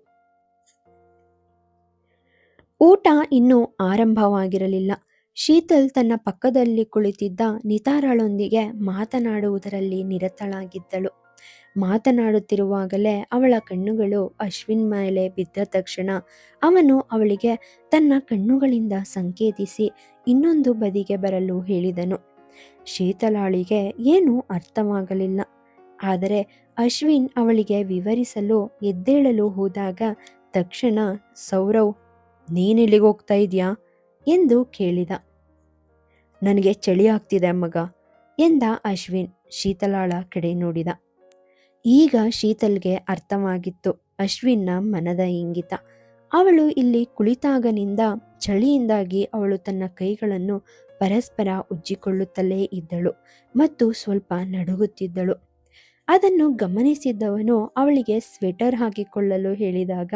ಊಟ ಇನ್ನೂ ಆರಂಭವಾಗಿರಲಿಲ್ಲ. ಶೀತಲ್ ತನ್ನ ಪಕ್ಕದಲ್ಲಿ ಕುಳಿತಿದ್ದ ನಿತಾರಳೊಂದಿಗೆ ಮಾತನಾಡುವುದರಲ್ಲಿ ನಿರತಳಾಗಿದ್ದಳು. ಮಾತನಾಡುತ್ತಿರುವಾಗಲೇ ಅವಳ ಕಣ್ಣುಗಳು ಅಶ್ವಿನ್ ಮೇಲೆ ಬಿದ್ದ ತಕ್ಷಣ ಅವನು ಅವಳಿಗೆ ತನ್ನ ಕಣ್ಣುಗಳಿಂದ ಸಂಕೇತಿಸಿ ಇನ್ನೊಂದು ಬದಿಗೆ ಬರಲು ಹೇಳಿದನು. ಶೀತಲಾಳಿಗೆ ಏನೂ ಅರ್ಥವಾಗಲಿಲ್ಲ. ಆದರೆ ಅಶ್ವಿನ್ ಅವಳಿಗೆ ವಿವರಿಸಲು ಎದ್ದೇಳಲು ಹೋದಾಗ ತಕ್ಷಣ ಸೌರವ್, ನೀನೆಲ್ಲಿಗೆ ಹೋಗ್ತಾ ಇದೆಯಾ ಎಂದು ಕೇಳಿದ. ನನಗೆ ಚಳಿ ಆಗ್ತಿದೆ ಮಗ ಎಂದ ಅಶ್ವಿನ್ ಶೀತಲಾಳ ಕಡೆ ನೋಡಿದ. ಈಗ ಶೀತಲ್ಗೆ ಅರ್ಥವಾಗಿತ್ತು ಅಶ್ವಿನ್ನ ಮನದ ಇಂಗಿತ. ಅವಳು ಇಲ್ಲಿ ಕುಳಿತಾಗನಿಂದ ಚಳಿಯಿಂದಾಗಿ ಅವಳು ತನ್ನ ಕೈಗಳನ್ನು ಪರಸ್ಪರ ಉಜ್ಜಿಕೊಳ್ಳುತ್ತಲೇ ಇದ್ದಳು ಮತ್ತು ಸ್ವಲ್ಪ ನಡುಗುತ್ತಿದ್ದಳು. ಅದನ್ನು ಗಮನಿಸಿದ್ದವನು ಅವಳಿಗೆ ಸ್ವೆಟರ್ ಹಾಕಿಕೊಳ್ಳಲು ಹೇಳಿದಾಗ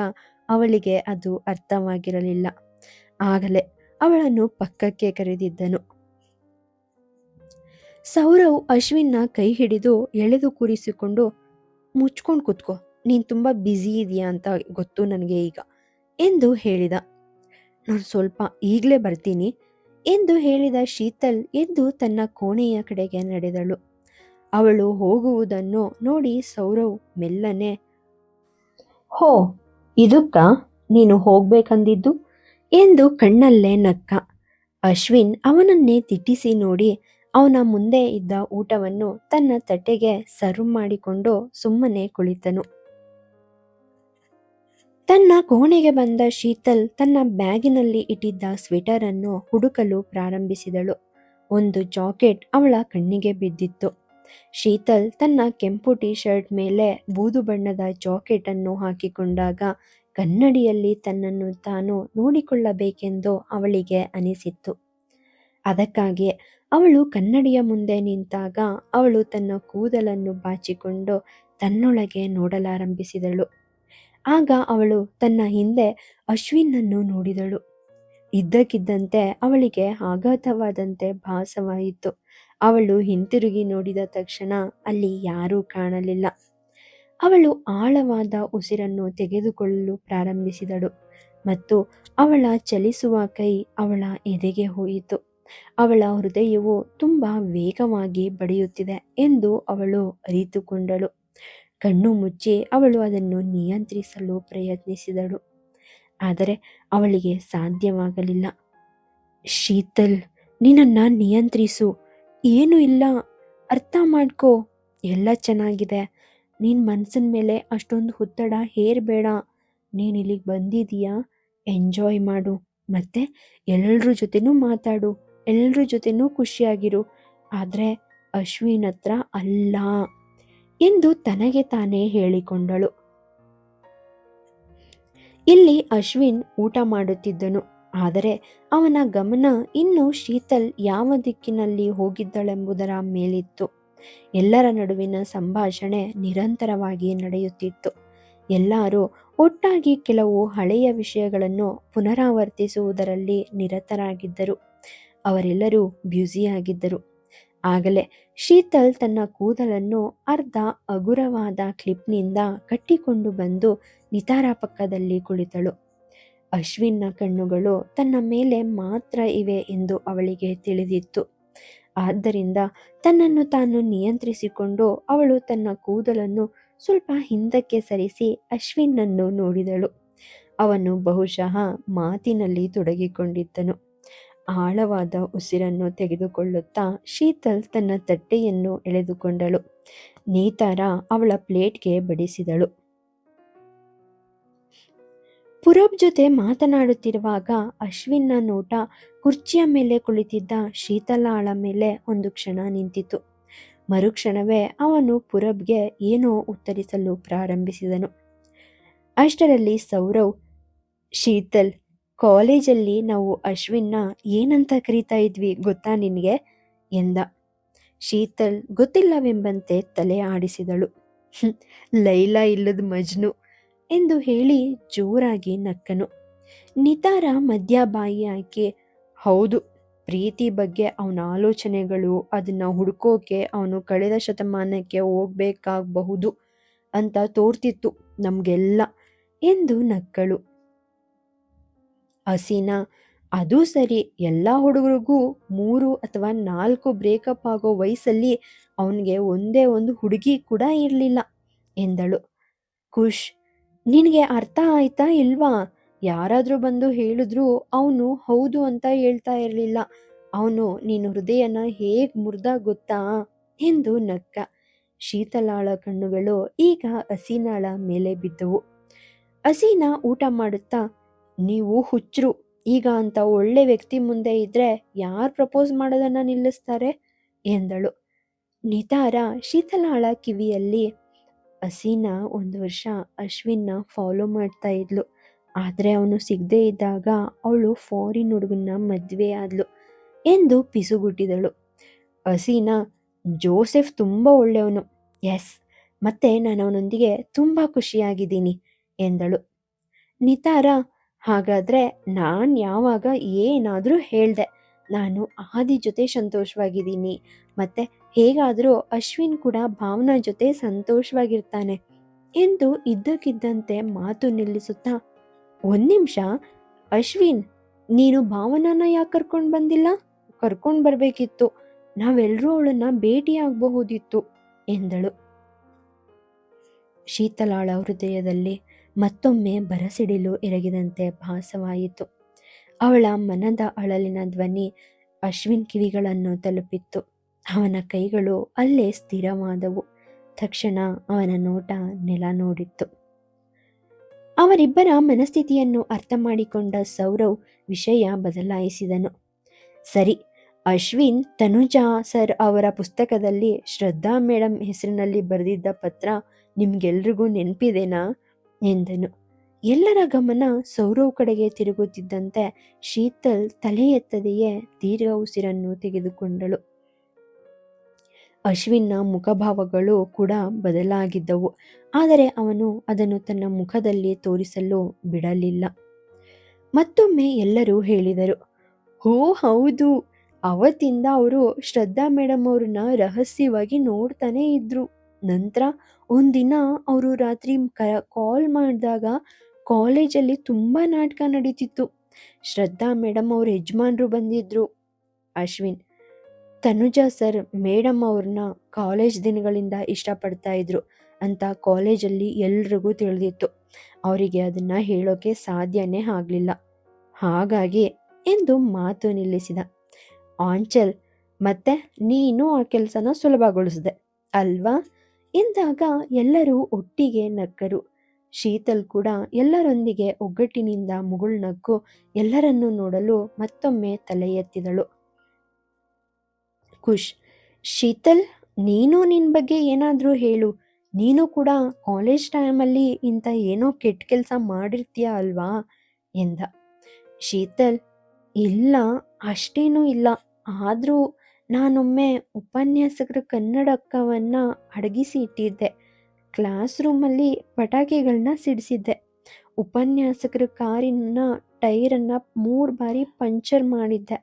ಅವಳಿಗೆ ಅದು ಅರ್ಥವಾಗಿರಲಿಲ್ಲ. ಆಗಲೇ ಅವಳನ್ನು ಪಕ್ಕಕ್ಕೆ ಕರೆದಿದ್ದನು. ಸೌರವ್ ಅಶ್ವಿನ್ನ ಕೈ ಹಿಡಿದು ಎಳೆದು ಕೂರಿಸಿಕೊಂಡು, ಮುಚ್ಕೊಂಡು ಕೂತ್ಕೋ, ನೀನು ತುಂಬ ಬ್ಯುಸಿ ಇದೆಯಾ ಅಂತ ಗೊತ್ತು ನನಗೆ ಈಗ ಎಂದು ಹೇಳಿದ. ನಾನು ಸ್ವಲ್ಪ ಈಗಲೇ ಬರ್ತೀನಿ ಎಂದು ಹೇಳಿದ ಶೀತಲ್ ಎದ್ದು ತನ್ನ ಕೋಣೆಯ ಕಡೆಗೆ ನಡೆದಳು. ಅವಳು ಹೋಗುವುದನ್ನು ನೋಡಿ ಸೌರವ್ ಮೆಲ್ಲನೆ, ಹೋ ಇದಕ್ಕ ನೀನು ಹೋಗ್ಬೇಕಂದಿದ್ದು ಎಂದು ಕಣ್ಣಲ್ಲೇ ನಕ್ಕ. ಅಶ್ವಿನ್ ಅವನನ್ನೇ ದಿಟ್ಟಿಸಿ ನೋಡಿ ಅವನ ಮುಂದೆ ಇದ್ದ ಊಟವನ್ನು ತನ್ನ ತಟ್ಟೆಗೆ ಸರ್ವ್ ಮಾಡಿಕೊಂಡು ಸುಮ್ಮನೆ ಕುಳಿತನು. ತನ್ನ ಕೋಣೆಗೆ ಬಂದ ಶೀತಲ್ ತನ್ನ ಬ್ಯಾಗಿನಲ್ಲಿ ಇಟ್ಟಿದ್ದ ಸ್ವೆಟರ್ ಅನ್ನು ಹುಡುಕಲು ಪ್ರಾರಂಭಿಸಿದಳು. ಒಂದು ಜಾಕೆಟ್ ಅವಳ ಕಣ್ಣಿಗೆ ಬಿದ್ದಿತ್ತು. ಶೀತಲ್ ತನ್ನ ಕೆಂಪು ಟೀ ಶರ್ಟ್ ಮೇಲೆ ಬೂದು ಬಣ್ಣದ ಜಾಕೆಟ್ ಅನ್ನು ಹಾಕಿಕೊಂಡಾಗ ಕನ್ನಡಿಯಲ್ಲಿ ತನ್ನನ್ನು ತಾನು ನೋಡಿಕೊಳ್ಳಬೇಕೆಂದು ಅವಳಿಗೆ ಅನಿಸಿತ್ತು. ಅದಕ್ಕಾಗಿ ಅವಳು ಕನ್ನಡಿಯ ಮುಂದೆ ನಿಂತಾಗ ಅವಳು ತನ್ನ ಕೂದಲನ್ನು ಬಾಚಿಕೊಂಡು ತನ್ನೊಳಗೆ ನೋಡಲಾರಂಭಿಸಿದಳು. ಆಗ ಅವಳು ತನ್ನ ಹಿಂದೆ ಅಶ್ವಿನ್ನನ್ನು ನೋಡಿದಳು. ಇದ್ದಕ್ಕಿದ್ದಂತೆ ಅವಳಿಗೆ ಆಘಾತವಾದಂತೆ ಭಾಸವಾಯಿತು. ಅವಳು ಹಿಂತಿರುಗಿ ನೋಡಿದ ತಕ್ಷಣ ಅಲ್ಲಿ ಯಾರೂ ಕಾಣಲಿಲ್ಲ. ಅವಳು ಆಳವಾದ ಉಸಿರನ್ನು ತೆಗೆದುಕೊಳ್ಳಲು ಪ್ರಾರಂಭಿಸಿದಳು ಮತ್ತು ಅವಳ ಚಲಿಸುವ ಕೈ ಅವಳ ಎದೆಗೆ ಹೋಯಿತು. ಅವಳ ಹೃದಯವು ತುಂಬಾ ವೇಗವಾಗಿ ಬಡಿಯುತ್ತಿದೆ ಎಂದು ಅವಳು ಅರಿತುಕೊಂಡಳು. ಕಣ್ಣು ಮುಚ್ಚಿ ಅವಳು ಅದನ್ನು ನಿಯಂತ್ರಿಸಲು ಪ್ರಯತ್ನಿಸಿದಳು. ಆದರೆ ಅವಳಿಗೆ ಸಾಧ್ಯವಾಗಲಿಲ್ಲ. ಶೀತಲ್, ನಿನ್ನನ್ನು ನಿಯಂತ್ರಿಸು, ಏನೂ ಇಲ್ಲ, ಅರ್ಥ ಮಾಡ್ಕೋ, ಎಲ್ಲ ಚೆನ್ನಾಗಿದೆ. ನಿನ್ನ ಮನಸ್ಸಿನ ಮೇಲೆ ಅಷ್ಟೊಂದು ಒತ್ತಡ ಹೇರಬೇಡ. ನೀನು ಇಲ್ಲಿಗೆ ಬಂದಿದೀಯಾ, ಎಂಜಾಯ್ ಮಾಡು, ಮತ್ತೆ ಎಲ್ಲರ ಜೊತೆನೂ ಮಾತಾಡು, ಎಲ್ಲರ ಜೊತೆನೂ ಖುಷಿಯಾಗಿರು. ಆದರೆ ಅಶ್ವಿನ್ ಹತ್ರ ಅಲ್ಲ ಎಂದು ತನಗೆ ತಾನೇ ಹೇಳಿಕೊಂಡಳು. ಇಲ್ಲಿ ಅಶ್ವಿನ್ ಊಟ ಮಾಡುತ್ತಿದ್ದನು. ಆದರೆ ಅವನ ಗಮನ ಇನ್ನೂ ಶೀತಲ್ ಯಾವ ದಿಕ್ಕಿನಲ್ಲಿ ಹೋಗಿದ್ದಳೆಂಬುದರ ಮೇಲಿತ್ತು. ಎಲ್ಲರ ನಡುವಿನ ಸಂಭಾಷಣೆ ನಿರಂತರವಾಗಿ ನಡೆಯುತ್ತಿತ್ತು. ಎಲ್ಲರೂ ಒಟ್ಟಾಗಿ ಕೆಲವು ಹಳೆಯ ವಿಷಯಗಳನ್ನು ಪುನರಾವರ್ತಿಸುವುದರಲ್ಲಿ ನಿರತರಾಗಿದ್ದರು. ಅವರೆಲ್ಲರೂ ಬ್ಯುಸಿಯಾಗಿದ್ದರು. ಆಗಲೇ ಶೀತಲ್ ತನ್ನ ಕೂದಲನ್ನು ಅರ್ಧ ಹಗುರವಾದ ಕ್ಲಿಪ್ನಿಂದ ಕಟ್ಟಿಕೊಂಡು ಬಂದು ನಿತಾರ ಪಕ್ಕದಲ್ಲಿ ಕುಳಿತಳು. ಅಶ್ವಿನ್ನ ಕಣ್ಣುಗಳು ತನ್ನ ಮೇಲೆ ಮಾತ್ರ ಇವೆ ಎಂದು ಅವಳಿಗೆ ತಿಳಿದಿತ್ತು. ಆದ್ದರಿಂದ ತನ್ನನ್ನು ತಾನು ನಿಯಂತ್ರಿಸಿಕೊಂಡು ಅವಳು ತನ್ನ ಕೂದಲನ್ನು ಸ್ವಲ್ಪ ಹಿಂದಕ್ಕೆ ಸರಿಸಿ ಅಶ್ವಿನ್ನನ್ನು ನೋಡಿದಳು. ಅವನು ಬಹುಶಃ ಮಾತಿನಲ್ಲಿ ತೊಡಗಿಕೊಂಡಿದ್ದನು. ಆಳವಾದ ಉಸಿರನ್ನು ತೆಗೆದುಕೊಳ್ಳುತ್ತಾ ಶೀತಲ್ ತನ್ನ ತಟ್ಟೆಯನ್ನು ಎಳೆದುಕೊಂಡಳು. ನೀತಾರ ಅವಳ ಪ್ಲೇಟ್ಗೆ ಬಡಿಸಿದಳು. ಪುರಬ್ ಜೊತೆ ಮಾತನಾಡುತ್ತಿರುವಾಗ ಅಶ್ವಿನ್ನ ನೋಟ ಕುರ್ಚಿಯ ಮೇಲೆ ಕುಳಿತಿದ್ದ ಶೀತಲಾಳ ಮೇಲೆ ಒಂದು ಕ್ಷಣ ನಿಂತಿತು. ಮರುಕ್ಷಣವೇ ಅವನು ಪುರಬ್ಗೆ ಏನೋ ಉತ್ತರಿಸಲು ಪ್ರಾರಂಭಿಸಿದನು. ಅಷ್ಟರಲ್ಲಿ ಸೌರವ್, ಶೀತಲ್, ಕಾಲೇಜಲ್ಲಿ ನಾವು ಅಶ್ವಿನ್ನ ಏನಂತ ಕರೀತಾ ಇದ್ವಿ ಗೊತ್ತಾ ನಿನಗೆ ಎಂದ. ಶೀತಲ್ ಗೊತ್ತಿಲ್ಲವೆಂಬಂತೆ ತಲೆ ಆಡಿಸಿದಳು. ಲೈಲಾ ಇಲ್ಲದ ಮಜ್ನು ಎಂದು ಹೇಳಿ ಜೋರಾಗಿ ನಕ್ಕನು. ನಿತಾರ ಮಧ್ಯ ಬಾಯಿ ಹಾಕಿ, ಹೌದು, ಪ್ರೀತಿ ಬಗ್ಗೆ ಅವನ ಆಲೋಚನೆಗಳು, ಅದನ್ನ ಹುಡುಕೋಕೆ ಅವನು ಕಳೆದ ಶತಮಾನಕ್ಕೆ ಹೋಗ್ಬೇಕಾಗಬಹುದು ಅಂತ ತೋರ್ತಿತ್ತು ನಮ್ಗೆಲ್ಲ ಎಂದು ನಕ್ಕಳು. ಹಸೀನಾ, ಅದು ಸರಿ, ಎಲ್ಲ ಹುಡುಗರಿಗೂ 3 ಅಥವಾ 4 ಬ್ರೇಕಪ್ ಆಗೋ ವಯಸ್ಸಲ್ಲಿ ಅವನಿಗೆ ಒಂದೇ ಒಂದು ಹುಡುಗಿ ಕೂಡ ಇರಲಿಲ್ಲ ಎಂದಳು. ಖುಷ್, ನಿನಗೆ ಅರ್ಥ ಆಯ್ತಾ ಇಲ್ವಾ? ಯಾರಾದರೂ ಬಂದು ಹೇಳಿದ್ರು ಅವನು ಹೌದು ಅಂತ ಹೇಳ್ತಾ ಇರಲಿಲ್ಲ. ಅವನು ನೀನು ಹೃದಯನ ಹೇಗ್ ಮುರ್ದ ಗೊತ್ತಾ ಎಂದು ನಕ್ಕ. ಶೀತಲಾಳ ಕಣ್ಣುಗಳು ಈಗ ಹಸೀನಾಳ ಮೇಲೆ ಬಿದ್ದವು. ಹಸೀನಾ ಊಟ ಮಾಡುತ್ತಾ, ನೀವು ಹುಚ್ಚರು, ಈಗ ಅಂತ ಒಳ್ಳೆ ವ್ಯಕ್ತಿ ಮುಂದೆ ಇದ್ರೆ ಯಾರು ಪ್ರಪೋಸ್ ಮಾಡೋದನ್ನ ನಿಲ್ಲಿಸ್ತಾರೆ ಎಂದಳು. ನಿತಾರ ಶೀತಲಾಳ ಕಿವಿಯಲ್ಲಿ, ಹಸೀನಾ 1 ವರ್ಷ ಅಶ್ವಿನ್ನ ಫಾಲೋ ಮಾಡ್ತಾ ಇದ್ಲು. ಆದರೆ ಅವನು ಸಿಗದೇ ಇದ್ದಾಗ ಅವಳು ಫಾರಿನ್ ಹುಡುಗನ್ನ ಮದುವೆ ಆದ್ಲು ಎಂದು ಪಿಸುಗುಟ್ಟಿದಳು. ಹಸೀನಾ, ಜೋಸೆಫ್ ತುಂಬ ಒಳ್ಳೆಯವನು. ಎಸ್, ಮತ್ತೆ ನಾನು ಅವನೊಂದಿಗೆ ತುಂಬ ಖುಷಿಯಾಗಿದ್ದೀನಿ ಎಂದಳು. ನಿತಾರ, ಹಾಗಾದ್ರೆ ನಾನು ಯಾವಾಗ ಏನಾದರೂ ಹೇಳ್ದೆ, ನಾನು ಆದಿ ಜೊತೆ ಸಂತೋಷವಾಗಿದ್ದೀನಿ, ಮತ್ತೆ ಹೇಗಾದರೂ ಅಶ್ವಿನ್ ಕೂಡ ಭಾವನಾ ಜೊತೆ ಸಂತೋಷವಾಗಿರ್ತಾನೆ ಎಂದು ಇದ್ದಕ್ಕಿದ್ದಂತೆ ಮಾತು ನಿಲ್ಲಿಸುತ್ತಾ, 1 ನಿಮಿಷ, ಅಶ್ವಿನ್, ನೀನು ಭಾವನಾನ ಯಾಕೆ ಕರ್ಕೊಂಡು ಬಂದಿಲ್ಲ? ಕರ್ಕೊಂಡು ಬರಬೇಕಿತ್ತು, ನಾವೆಲ್ಲರೂ ಅವಳನ್ನ ಭೇಟಿಯಾಗಬಹುದಿತ್ತು ಎಂದಳು. ಶೀತಲಾಳ ಹೃದಯದಲ್ಲಿ ಮತ್ತೊಮ್ಮೆ ಬರಸಿಡಿಲು ಎರಗಿದಂತೆ ಭಾಸವಾಯಿತು. ಅವಳ ಮನದ ಅಳಲಿನ ಧ್ವನಿ ಅಶ್ವಿನ್ ಕಿವಿಗಳನ್ನು ತಲುಪಿತ್ತು. ಅವನ ಕೈಗಳು ಅಲ್ಲೇ ಸ್ಥಿರವಾದವು. ತಕ್ಷಣ ಅವನ ನೋಟ ನೆಲ ನೋಡಿತ್ತು. ಅವರಿಬ್ಬರ ಮನಸ್ಥಿತಿಯನ್ನು ಅರ್ಥ ಮಾಡಿಕೊಂಡ ಸೌರವ್ ವಿಷಯ ಬದಲಾಯಿಸಿದನು. ಸರಿ, ಅಶ್ವಿನ್ ತನುಜಾ ಸರ್ ಅವರ ಪುಸ್ತಕದಲ್ಲಿ ಶ್ರದ್ಧಾ ಮೇಡಮ್ ಹೆಸರಿನಲ್ಲಿ ಬರೆದಿದ್ದ ಪತ್ರ ನಿಮ್ಗೆಲ್ರಿಗೂ ನೆನಪಿದೆನಾ ಎಂದನು. ಎಲ್ಲರ ಗಮನ ಸೌರವ್ ಕಡೆಗೆ ತಿರುಗುತ್ತಿದ್ದಂತೆ ಶೀತಲ್ ತಲೆ ಎತ್ತದೆಯೇ ದೀರ್ಘ ಉಸಿರನ್ನು ತೆಗೆದುಕೊಂಡಳು. ಅಶ್ವಿನ್ನ ಮುಖಭಾವಗಳು ಕೂಡ ಬದಲಾಗಿದ್ದವು. ಆದರೆ ಅವನು ಅದನ್ನು ತನ್ನ ಮುಖದಲ್ಲಿ ತೋರಿಸಲು ಬಿಡಲಿಲ್ಲ. ಮತ್ತೊಮ್ಮೆ ಎಲ್ಲರೂ ಹೇಳಿದರು, ಹೋ ಹೌದು, ಅವತ್ತಿಂದ ಅವರು ಶ್ರದ್ಧಾ ಮೇಡಮ್ ಅವ್ರನ್ನ ರಹಸ್ಯವಾಗಿ ನೋಡ್ತಾನೆ ಇದ್ರು. ನಂತರ ಒಂದಿನ ಅವರು ರಾತ್ರಿ ಕಾಲ್ ಮಾಡಿದಾಗ ಕಾಲೇಜಲ್ಲಿ ತುಂಬ ನಾಟಕ ನಡೀತಿತ್ತು. ಶ್ರದ್ಧಾ ಮೇಡಮ್ ಅವ್ರ ಯಜಮಾನ್ರು ಬಂದಿದ್ರು. ಅಶ್ವಿನ್, ತನುಜಾ ಸರ್ ಮೇಡಮ್ ಅವ್ರನ್ನ ಕಾಲೇಜ್ ದಿನಗಳಿಂದ ಇಷ್ಟಪಡ್ತಾ ಇದ್ರು ಅಂತ ಕಾಲೇಜಲ್ಲಿ ಎಲ್ರಿಗೂ ತಿಳಿದಿತ್ತು. ಅವರಿಗೆ ಅದನ್ನ ಹೇಳೋಕೆ ಸಾಧ್ಯನೇ ಆಗಲಿಲ್ಲ. ಹಾಗಾಗಿ ಎಂದು ಮಾತು ನಿಲ್ಲಿಸಿದ. ಆಂಚಲ್, ಮತ್ತೆ ನೀನು ಆ ಕೆಲಸನ ಸುಲಭಗೊಳಿಸಿದೆ ಅಲ್ವಾ ಎಂದಾಗ ಎಲ್ಲರೂ ಒಟ್ಟಿಗೆ ನಕ್ಕರು. ಶೀತಲ್ ಕೂಡ ಎಲ್ಲರೊಂದಿಗೆ ಒಗ್ಗಟ್ಟಿನಿಂದ ಮುಗುಳ್ನಕ್ಕು ಎಲ್ಲರನ್ನೂ ನೋಡಲು ಮತ್ತೊಮ್ಮೆ ತಲೆ ಎತ್ತಿದಳು. ಖುಷ್, ಶೀತಲ್, ನೀನು ನಿನ್ನ ಬಗ್ಗೆ ಏನಾದರೂ ಹೇಳು. ನೀನು ಕೂಡ ಕಾಲೇಜ್ ಟೈಮಲ್ಲಿ ಇಂಥ ಏನೋ ಕೆಟ್ಟ ಕೆಲಸ ಮಾಡಿರ್ತೀಯ ಅಲ್ವಾ ಎಂದ. ಶೀತಲ್, ಇಲ್ಲ, ಅಷ್ಟೇನೂ ಇಲ್ಲ. ಆದರೂ ನಾನೊಮ್ಮೆ ಉಪನ್ಯಾಸಕರ ಕನ್ನಡಕವನ್ನು ಅಡಗಿಸಿ ಇಟ್ಟಿದ್ದೆ. ಕ್ಲಾಸ್ ರೂಮಲ್ಲಿ ಪಟಾಕಿಗಳನ್ನ ಸಿಡಿಸಿದ್ದೆ. ಉಪನ್ಯಾಸಕರ ಕಾರಿನ ಟೈರನ್ನು 3 ಬಾರಿ ಪಂಚರ್ ಮಾಡಿದ್ದೆ.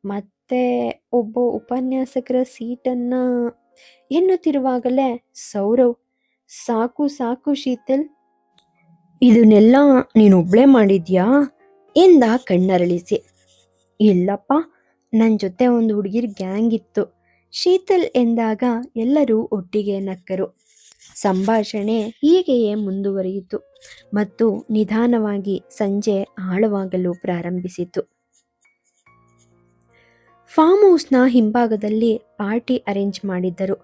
ಮತ್ತೆ ಒಬ್ಬ ಉಪನ್ಯಾಸಕರ ಸೀಟನ್ನು ಎನ್ನುತ್ತಿರುವಾಗಲೇ ಸೌರವ್, ಸಾಕು ಸಾಕು ಶೀತಲ್, ಇದನ್ನೆಲ್ಲ ನೀನೊಬ್ಳೇ ಮಾಡಿದ್ಯಾ ಎಂದ ಕಣ್ಣರಳಿಸಿ. ಇಲ್ಲಪ್ಪ, ನನ್ನ ಜೊತೆ ಒಂದು ಹುಡುಗಿರ್ ಗ್ಯಾಂಗ್ ಇತ್ತು ಶೀತಲ್ ಎಂದಾಗ ಎಲ್ಲರೂ ಒಟ್ಟಿಗೆ ನಕ್ಕರು. ಸಂಭಾಷಣೆ ಹೀಗೆಯೇ ಮುಂದುವರಿಯಿತು ಮತ್ತು ನಿಧಾನವಾಗಿ ಸಂಜೆ ಆಳವಾಗಲು ಪ್ರಾರಂಭಿಸಿತು. ಫಾರ್ಮ್ ಹೌಸ್ನ ಹಿಂಭಾಗದಲ್ಲಿ ಪಾರ್ಟಿ ಅರೇಂಜ್ ಮಾಡಿದ್ದರು.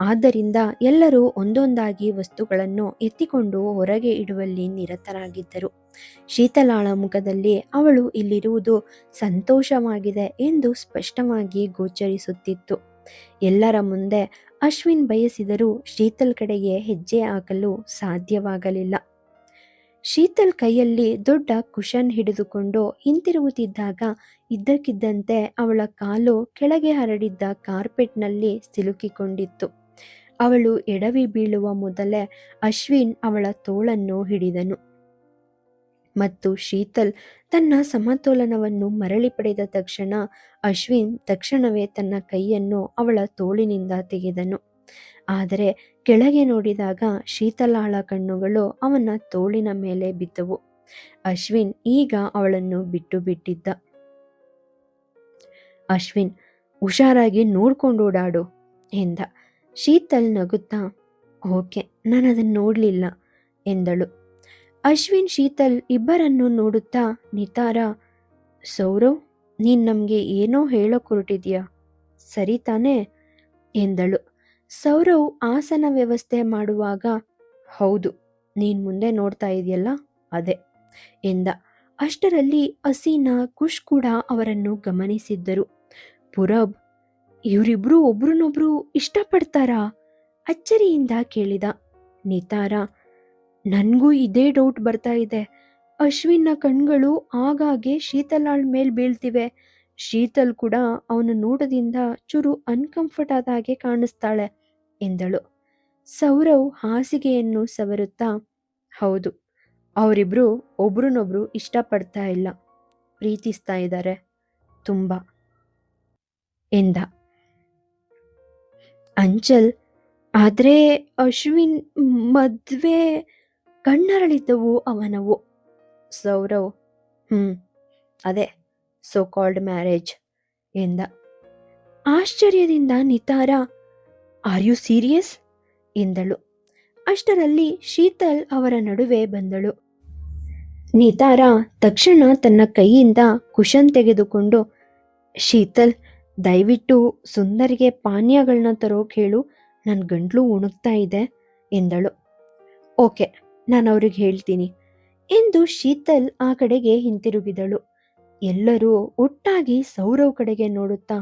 ಆದ್ದರಿಂದ ಎಲ್ಲರೂ ಒಂದೊಂದಾಗಿ ವಸ್ತುಗಳನ್ನು ಎತ್ತಿಕೊಂಡು ಹೊರಗೆ ಇಡುವಲ್ಲಿ ನಿರತರಾಗಿದ್ದರು. ಶೀತಲಾಳ ಮುಖದಲ್ಲಿ ಅವಳು ಇಲ್ಲಿರುವುದು ಸಂತೋಷವಾಗಿದೆ ಎಂದು ಸ್ಪಷ್ಟವಾಗಿ ಗೋಚರಿಸುತ್ತಿತ್ತು. ಎಲ್ಲರ ಮುಂದೆ ಅಶ್ವಿನ್ ಬಯಸಿದರೂ ಶೀತಲ್ ಕಡೆಗೆ ಹೆಜ್ಜೆ ಹಾಕಲು ಸಾಧ್ಯವಾಗಲಿಲ್ಲ. ಶೀತಲ್ ಕೈಯಲ್ಲಿ ದೊಡ್ಡ ಕುಶನ್ ಹಿಡಿದುಕೊಂಡು ಹಿಂತಿರುಗುತ್ತಿದ್ದಾಗ ಇದ್ದಕ್ಕಿದ್ದಂತೆ ಅವಳ ಕಾಲು ಕೆಳಗೆ ಹರಡಿದ್ದ ಕಾರ್ಪೆಟ್ನಲ್ಲಿ ಸಿಲುಕಿಕೊಂಡಿತ್ತು. ಅವಳು ಎಡವಿ ಬೀಳುವ ಮೊದಲೇ ಅಶ್ವಿನ್ ಅವಳ ತೋಳನ್ನು ಹಿಡಿದನು ಮತ್ತು ಶೀತಲ್ ತನ್ನ ಸಮತೋಲನವನ್ನು ಮರಳಿ ಪಡೆದ ತಕ್ಷಣ ಅಶ್ವಿನ್ ತಕ್ಷಣವೇ ತನ್ನ ಕೈಯನ್ನು ಅವಳ ತೋಳಿನಿಂದ ತೆಗೆದನು. ಆದರೆ ಕೆಳಗೆ ನೋಡಿದಾಗ ಶೀತಲಾಳ ಕಣ್ಣುಗಳು ಅವನ ತೋಳಿನ ಮೇಲೆ ಬಿದ್ದವು. ಅಶ್ವಿನ್ ಈಗ ಅವಳನ್ನು ಬಿಟ್ಟು ಬಿಟ್ಟಿದ್ದ. ಅಶ್ವಿನ್, ಹುಷಾರಾಗಿ ನೋಡ್ಕೊಂಡು ಓಡಾಡು ಎಂದ. ಶೀತಲ್ ನಗುತ್ತಾ, ಓಕೆ, ನಾನು ಅದನ್ನು ನೋಡಲಿಲ್ಲ ಎಂದಳು. ಅಶ್ವಿನ್ ಶೀತಲ್ ಇಬ್ಬರನ್ನು ನೋಡುತ್ತಾ, ನಿತಾರ, ಸೌರವ್, ನೀನು ನಮಗೆ ಏನೋ ಹೇಳೋಕೆ ಹೊರಟಿದ್ಯಾ, ಸರಿ ತಾನೇ ಎಂದಳು. ಸೌರವ್ ಆಸನ ವ್ಯವಸ್ಥೆ ಮಾಡುವಾಗ, ಹೌದು, ನೀನು ಮುಂದೆ ನೋಡ್ತಾ ಇದೆಯಲ್ಲ ಅದೇ ಎಂದ. ಅಷ್ಟರಲ್ಲಿ ಹಸೀನಾ, ಖುಷ್ ಕೂಡ ಅವರನ್ನು ಗಮನಿಸಿದ್ದರು. ಪುರಬ್, ಇವರಿಬ್ರು ಒಬ್ರನ್ನೊಬ್ರು ಇಷ್ಟಪಡ್ತಾರಾ ಅಚ್ಚರಿಯಿಂದ ಕೇಳಿದ. ನಿತಾರ, ನನಗೂ ಇದೇ ಡೌಟ್ ಬರ್ತಾ ಇದೆ. ಅಶ್ವಿನ್ನ ಕಣ್ಗಳು ಆಗಾಗ್ಗೆ ಶೀತಲಾಳ್ ಮೇಲ್ ಬೀಳ್ತಿವೆ. ಶೀತಲ್ ಕೂಡ ಅವನ ನೋಟದಿಂದ ಚೂರು ಅನ್ಕಂಫರ್ಟ್ ಆದಾಗೆ ಕಾಣಿಸ್ತಾಳೆ ಎಂದಳು. ಸೌರವ್ ಹಾಸಿಗೆಯನ್ನು ಸವರುತ್ತಾ, ಹೌದು, ಅವರಿಬ್ರು ಒಬ್ರನ್ನೊಬ್ರು ಇಷ್ಟಪಡ್ತಾ ಇಲ್ಲ, ಪ್ರೀತಿಸ್ತಾ ಇದ್ದಾರೆ ತುಂಬ ಎಂದ. ಅಂಚಲ್, ಆದ್ರೆ ಅಶ್ವಿನ್ ಮದ್ವೆ ಕಣ್ಣರಳಿದ್ದವು ಅವನವು. ಸೌರವ್, ಅದೇ ಸೋ ಕಾಲ್ಡ್ ಮ್ಯಾರೇಜ್ ಎಂದ. ಆಶ್ಚರ್ಯದಿಂದ ನಿತಾರ, ಆರ್ ಯು ಸೀರಿಯಸ್ ಎಂದಳು. ಅಷ್ಟರಲ್ಲಿ ಶೀತಲ್ ಅವರ ನಡುವೆ ಬಂದಳು. ನಿತಾರ ತಕ್ಷಣ ತನ್ನ ಕೈಯಿಂದ ಕುಶನ್ ತೆಗೆದುಕೊಂಡು, ಶೀತಲ್, ದಯವಿಟ್ಟು ಸುಂದರ್ಗೆ ಪಾನೀಯಗಳನ್ನ ತರೋಕೆ ಹೇಳು, ನನ್ನ ಗಂಟ್ಲು ಉಣುಕ್ತಾ ಇದೆ ಎಂದಳು. ಓಕೆ, ನಾನು ಅವ್ರಿಗೆ ಹೇಳ್ತೀನಿ ಎಂದು ಶೀತಲ್ ಆ ಕಡೆಗೆ ಹಿಂತಿರುಗಿದಳು. ಎಲ್ಲರೂ ಒಟ್ಟಾಗಿ ಸೌರವ್ ಕಡೆಗೆ ನೋಡುತ್ತಾ,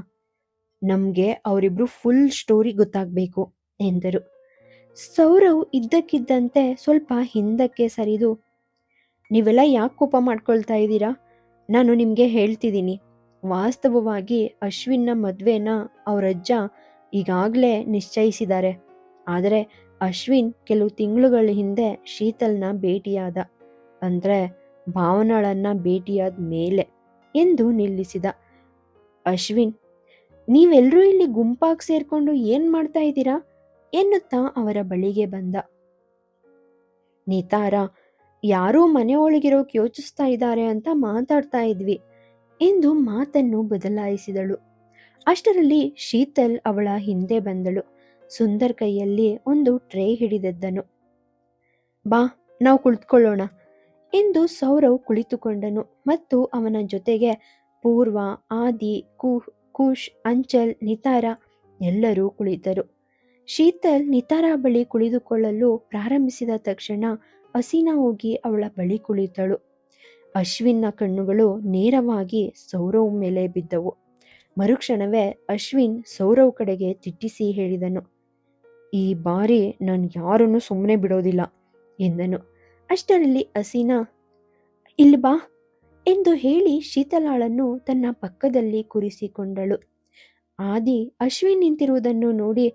ನಮಗೆ ಅವರಿಬ್ರು ಫುಲ್ ಸ್ಟೋರಿ ಗೊತ್ತಾಗಬೇಕು ಎಂದರು. ಸೌರವ್ ಇದ್ದಕ್ಕಿದ್ದಂತೆ ಸ್ವಲ್ಪ ಹಿಂದಕ್ಕೆ ಸರಿದು, ನೀವೆಲ್ಲ ಯಾಕೆ ಕೋಪ ಮಾಡ್ಕೊಳ್ತಾ ಇದ್ದೀರಾ? ನಾನು ನಿಮಗೆ ಹೇಳ್ತಿದ್ದೀನಿ, ವಾಸ್ತವವಾಗಿ ಅಶ್ವಿನ್ನ ಮದುವೆನ ಅವರಜ್ಜ ಈಗಾಗಲೇ ನಿಶ್ಚಯಿಸಿದ್ದಾರೆ. ಆದರೆ ಅಶ್ವಿನ್ ಕೆಲವು ತಿಂಗಳುಗಳ ಹಿಂದೆ ಶೀತಲ್ನ ಭೇಟಿಯಾದ, ಅಂದರೆ ಭಾವನಾಳನ್ನ ಭೇಟಿಯಾದ ಮೇಲೆ ಎಂದು ನಿಲ್ಲಿಸಿದ. ಅಶ್ವಿನ್, ನೀವೆಲ್ಲರೂ ಇಲ್ಲಿ ಗುಂಪಾಗಿ ಸೇರ್ಕೊಂಡು ಏನು ಮಾಡ್ತಾ ಇದ್ದೀರಾ ಎನ್ನುತ್ತಾ ಅವರ ಬಳಿಗೆ ಬಂದ. ನಿತಾರ, ಯಾರೋ ಮನೆಯೊಳಗಿರೋಕೆ ಯೋಚಿಸ್ತಾ ಇದ್ದಾರೆ ಅಂತ ಮಾತಾಡ್ತಾ ಇದ್ವಿ ಎಂದು ಮಾತನ್ನು ಬದಲಾಯಿಸಿದಳು. ಅಷ್ಟರಲ್ಲಿ ಶೀತಲ್ ಅವಳ ಹಿಂದೆ ಬಂದಳು. ಸುಂದರ್ ಕೈಯಲ್ಲಿ ಒಂದು ಟ್ರೇ ಹಿಡಿದಿದ್ದನು. ಬಾ, ನಾವು ಕುಳಿತುಕೊಳ್ಳೋಣ ಎಂದು ಸೌರವ್ ಕುಳಿತುಕೊಂಡನು ಮತ್ತು ಅವನ ಜೊತೆಗೆ ಪೂರ್ವ, ಆದಿ, ಕುಶ್, ಅಂಚಲ್, ನಿತಾರ ಎಲ್ಲರೂ ಕುಳಿತರು. ಶೀತಲ್ ನಿತಾರ ಬಳಿ ಕುಳಿತುಕೊಳ್ಳಲು ಪ್ರಾರಂಭಿಸಿದ ತಕ್ಷಣ ಹಸೀನಾ ಹೋಗಿ ಅವಳ ಬಳಿ ಕುಳಿತಳು. ಅಶ್ವಿನ್ನ ಕಣ್ಣುಗಳು ನೇರವಾಗಿ ಸೌರವ್ ಮೇಲೆ ಬಿದ್ದವು. ಮರುಕ್ಷಣವೇ ಅಶ್ವಿನ್ ಸೌರವ್ ಕಡೆಗೆ ತಿಟ್ಟಿಸಿ ಹೇಳಿದನು, ಈ ಬಾರಿ ನಾನು ಯಾರನ್ನು ಸುಮ್ಮನೆ ಬಿಡೋದಿಲ್ಲ ಎಂದನು. ಅಷ್ಟರಲ್ಲಿ ಹಸೀನಾ, ಇಲ್ಲಿ ಬಾ ಎಂದು ಹೇಳಿ ಶೀತಲಾಳನ್ನು ತನ್ನ ಪಕ್ಕದಲ್ಲಿ ಕೂರಿಸಿಕೊಂಡಳು. ಆದಿ ಅಶ್ವಿನ್ ನಿಂತಿರುವುದನ್ನು ನೋಡಿ,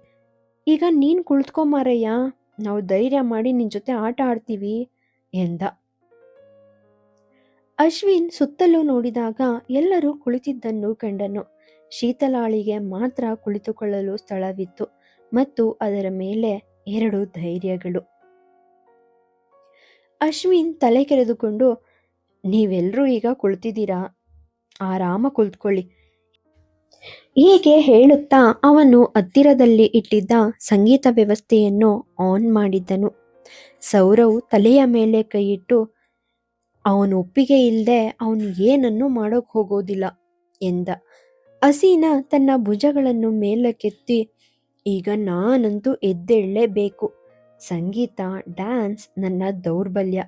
ಈಗ ನೀನು ಕುಳಿತುಕೊಂಬಾರಯ್ಯ ನಾವು ಧೈರ್ಯ ಮಾಡಿ ನಿನ್ ಜೊತೆ ಆಟ ಆಡ್ತೀವಿ ಎಂದ. ಅಶ್ವಿನ್ ಸುತ್ತಲೂ ನೋಡಿದಾಗ ಎಲ್ಲರೂ ಕುಳಿತಿದ್ದನ್ನು ಕಂಡನು. ಶೀತಲಾಳಿಗೆ ಮಾತ್ರ ಕುಳಿತುಕೊಳ್ಳಲು ಸ್ಥಳವಿತ್ತು ಮತ್ತು ಅದರ ಮೇಲೆ 2 ಧೈರ್ಯಗಳು. ಅಶ್ವಿನ್ ತಲೆ ಕೆರೆದುಕೊಂಡು, ನೀವೆಲ್ಲರೂ ಈಗ ಕುಳಿತಿದ್ದೀರಾ, ಆರಾಮ ಕುಳಿತುಕೊಳ್ಳಿ ಹೀಗೆ ಹೇಳುತ್ತಾ ಅವನು ಹತ್ತಿರದಲ್ಲಿ ಇಟ್ಟಿದ್ದ ಸಂಗೀತ ವ್ಯವಸ್ಥೆಯನ್ನು ಆನ್ ಮಾಡಿದ್ದನು. ಸೌರವ್ ತಲೆಯ ಮೇಲೆ ಕೈಯಿಟ್ಟು, ಅವನು ಒಪ್ಪಿಗೆ ಇಲ್ಲದೆ ಅವನು ಏನನ್ನೂ ಮಾಡೋಕ್ ಹೋಗೋದಿಲ್ಲ ಎಂದ. ಹಸೀನಾ ತನ್ನ ಭುಜಗಳನ್ನು ಮೇಲಕ್ಕೆತ್ತಿ, ಈಗ ನಾನಂತೂ ಎದ್ದೇಳಲೇಬೇಕು, ಸಂಗೀತ ಡ್ಯಾನ್ಸ್ ನನ್ನ ದೌರ್ಬಲ್ಯ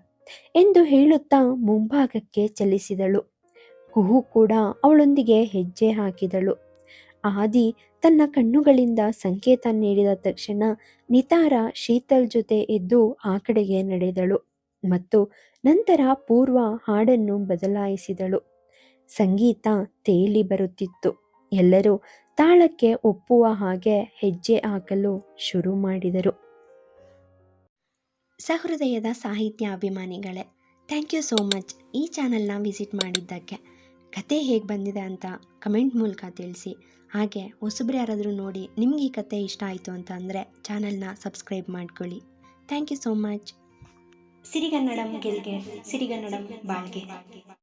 ಎಂದು ಹೇಳುತ್ತಾ ಮುಂಭಾಗಕ್ಕೆ ಚಲಿಸಿದಳು. ಕುಹು ಕೂಡ ಅವಳೊಂದಿಗೆ ಹೆಜ್ಜೆ ಹಾಕಿದಳು. ಆದಿ ತನ್ನ ಕಣ್ಣುಗಳಿಂದ ಸಂಕೇತ ನೀಡಿದ ತಕ್ಷಣ ನಿತಾರ ಶೀತಲ್ ಜೊತೆ ಎದ್ದು ಆ ಕಡೆಗೆ ನಡೆದಳು ಮತ್ತು ನಂತರ ಪೂರ್ವ ಹಾಡನ್ನು ಬದಲಾಯಿಸಿದಳು. ಸಂಗೀತ ತೇಲಿ ಬರುತ್ತಿತ್ತು. ಎಲ್ಲರೂ ತಾಳಕ್ಕೆ ಒಪ್ಪುವ ಹಾಗೆ ಹೆಜ್ಜೆ ಹಾಕಲು ಶುರು ಮಾಡಿದರು. ಸಹೃದಯದ ಸಾಹಿತ್ಯ ಅಭಿಮಾನಿಗಳೇ, ಥ್ಯಾಂಕ್ ಯು ಸೋ ಮಚ್ ಈ ಚಾನಲ್ನ ವಿಸಿಟ್ ಮಾಡಿದ್ದಕ್ಕೆ. ಕತೆ ಹೇಗೆ ಬಂದಿದೆ ಅಂತ ಕಮೆಂಟ್ ಮೂಲಕ ತಿಳಿಸಿ. ಹಾಗೆ ಹೊಸಬ್ರು ಯಾರಾದರೂ ನೋಡಿ ನಿಮ್ಗೆ ಈ ಕತೆ ಇಷ್ಟ ಆಯಿತು ಅಂತ ಅಂದರೆ ಚಾನಲ್ನ ಸಬ್ಸ್ಕ್ರೈಬ್ ಮಾಡ್ಕೊಳ್ಳಿ. Thank you so much. ಸಿರಿಗನ್ನಡಂ ಗೆಲ್ಗೆ, ಸಿರಿಗನ್ನಡಂ ಬಾಳ್ಗೆ.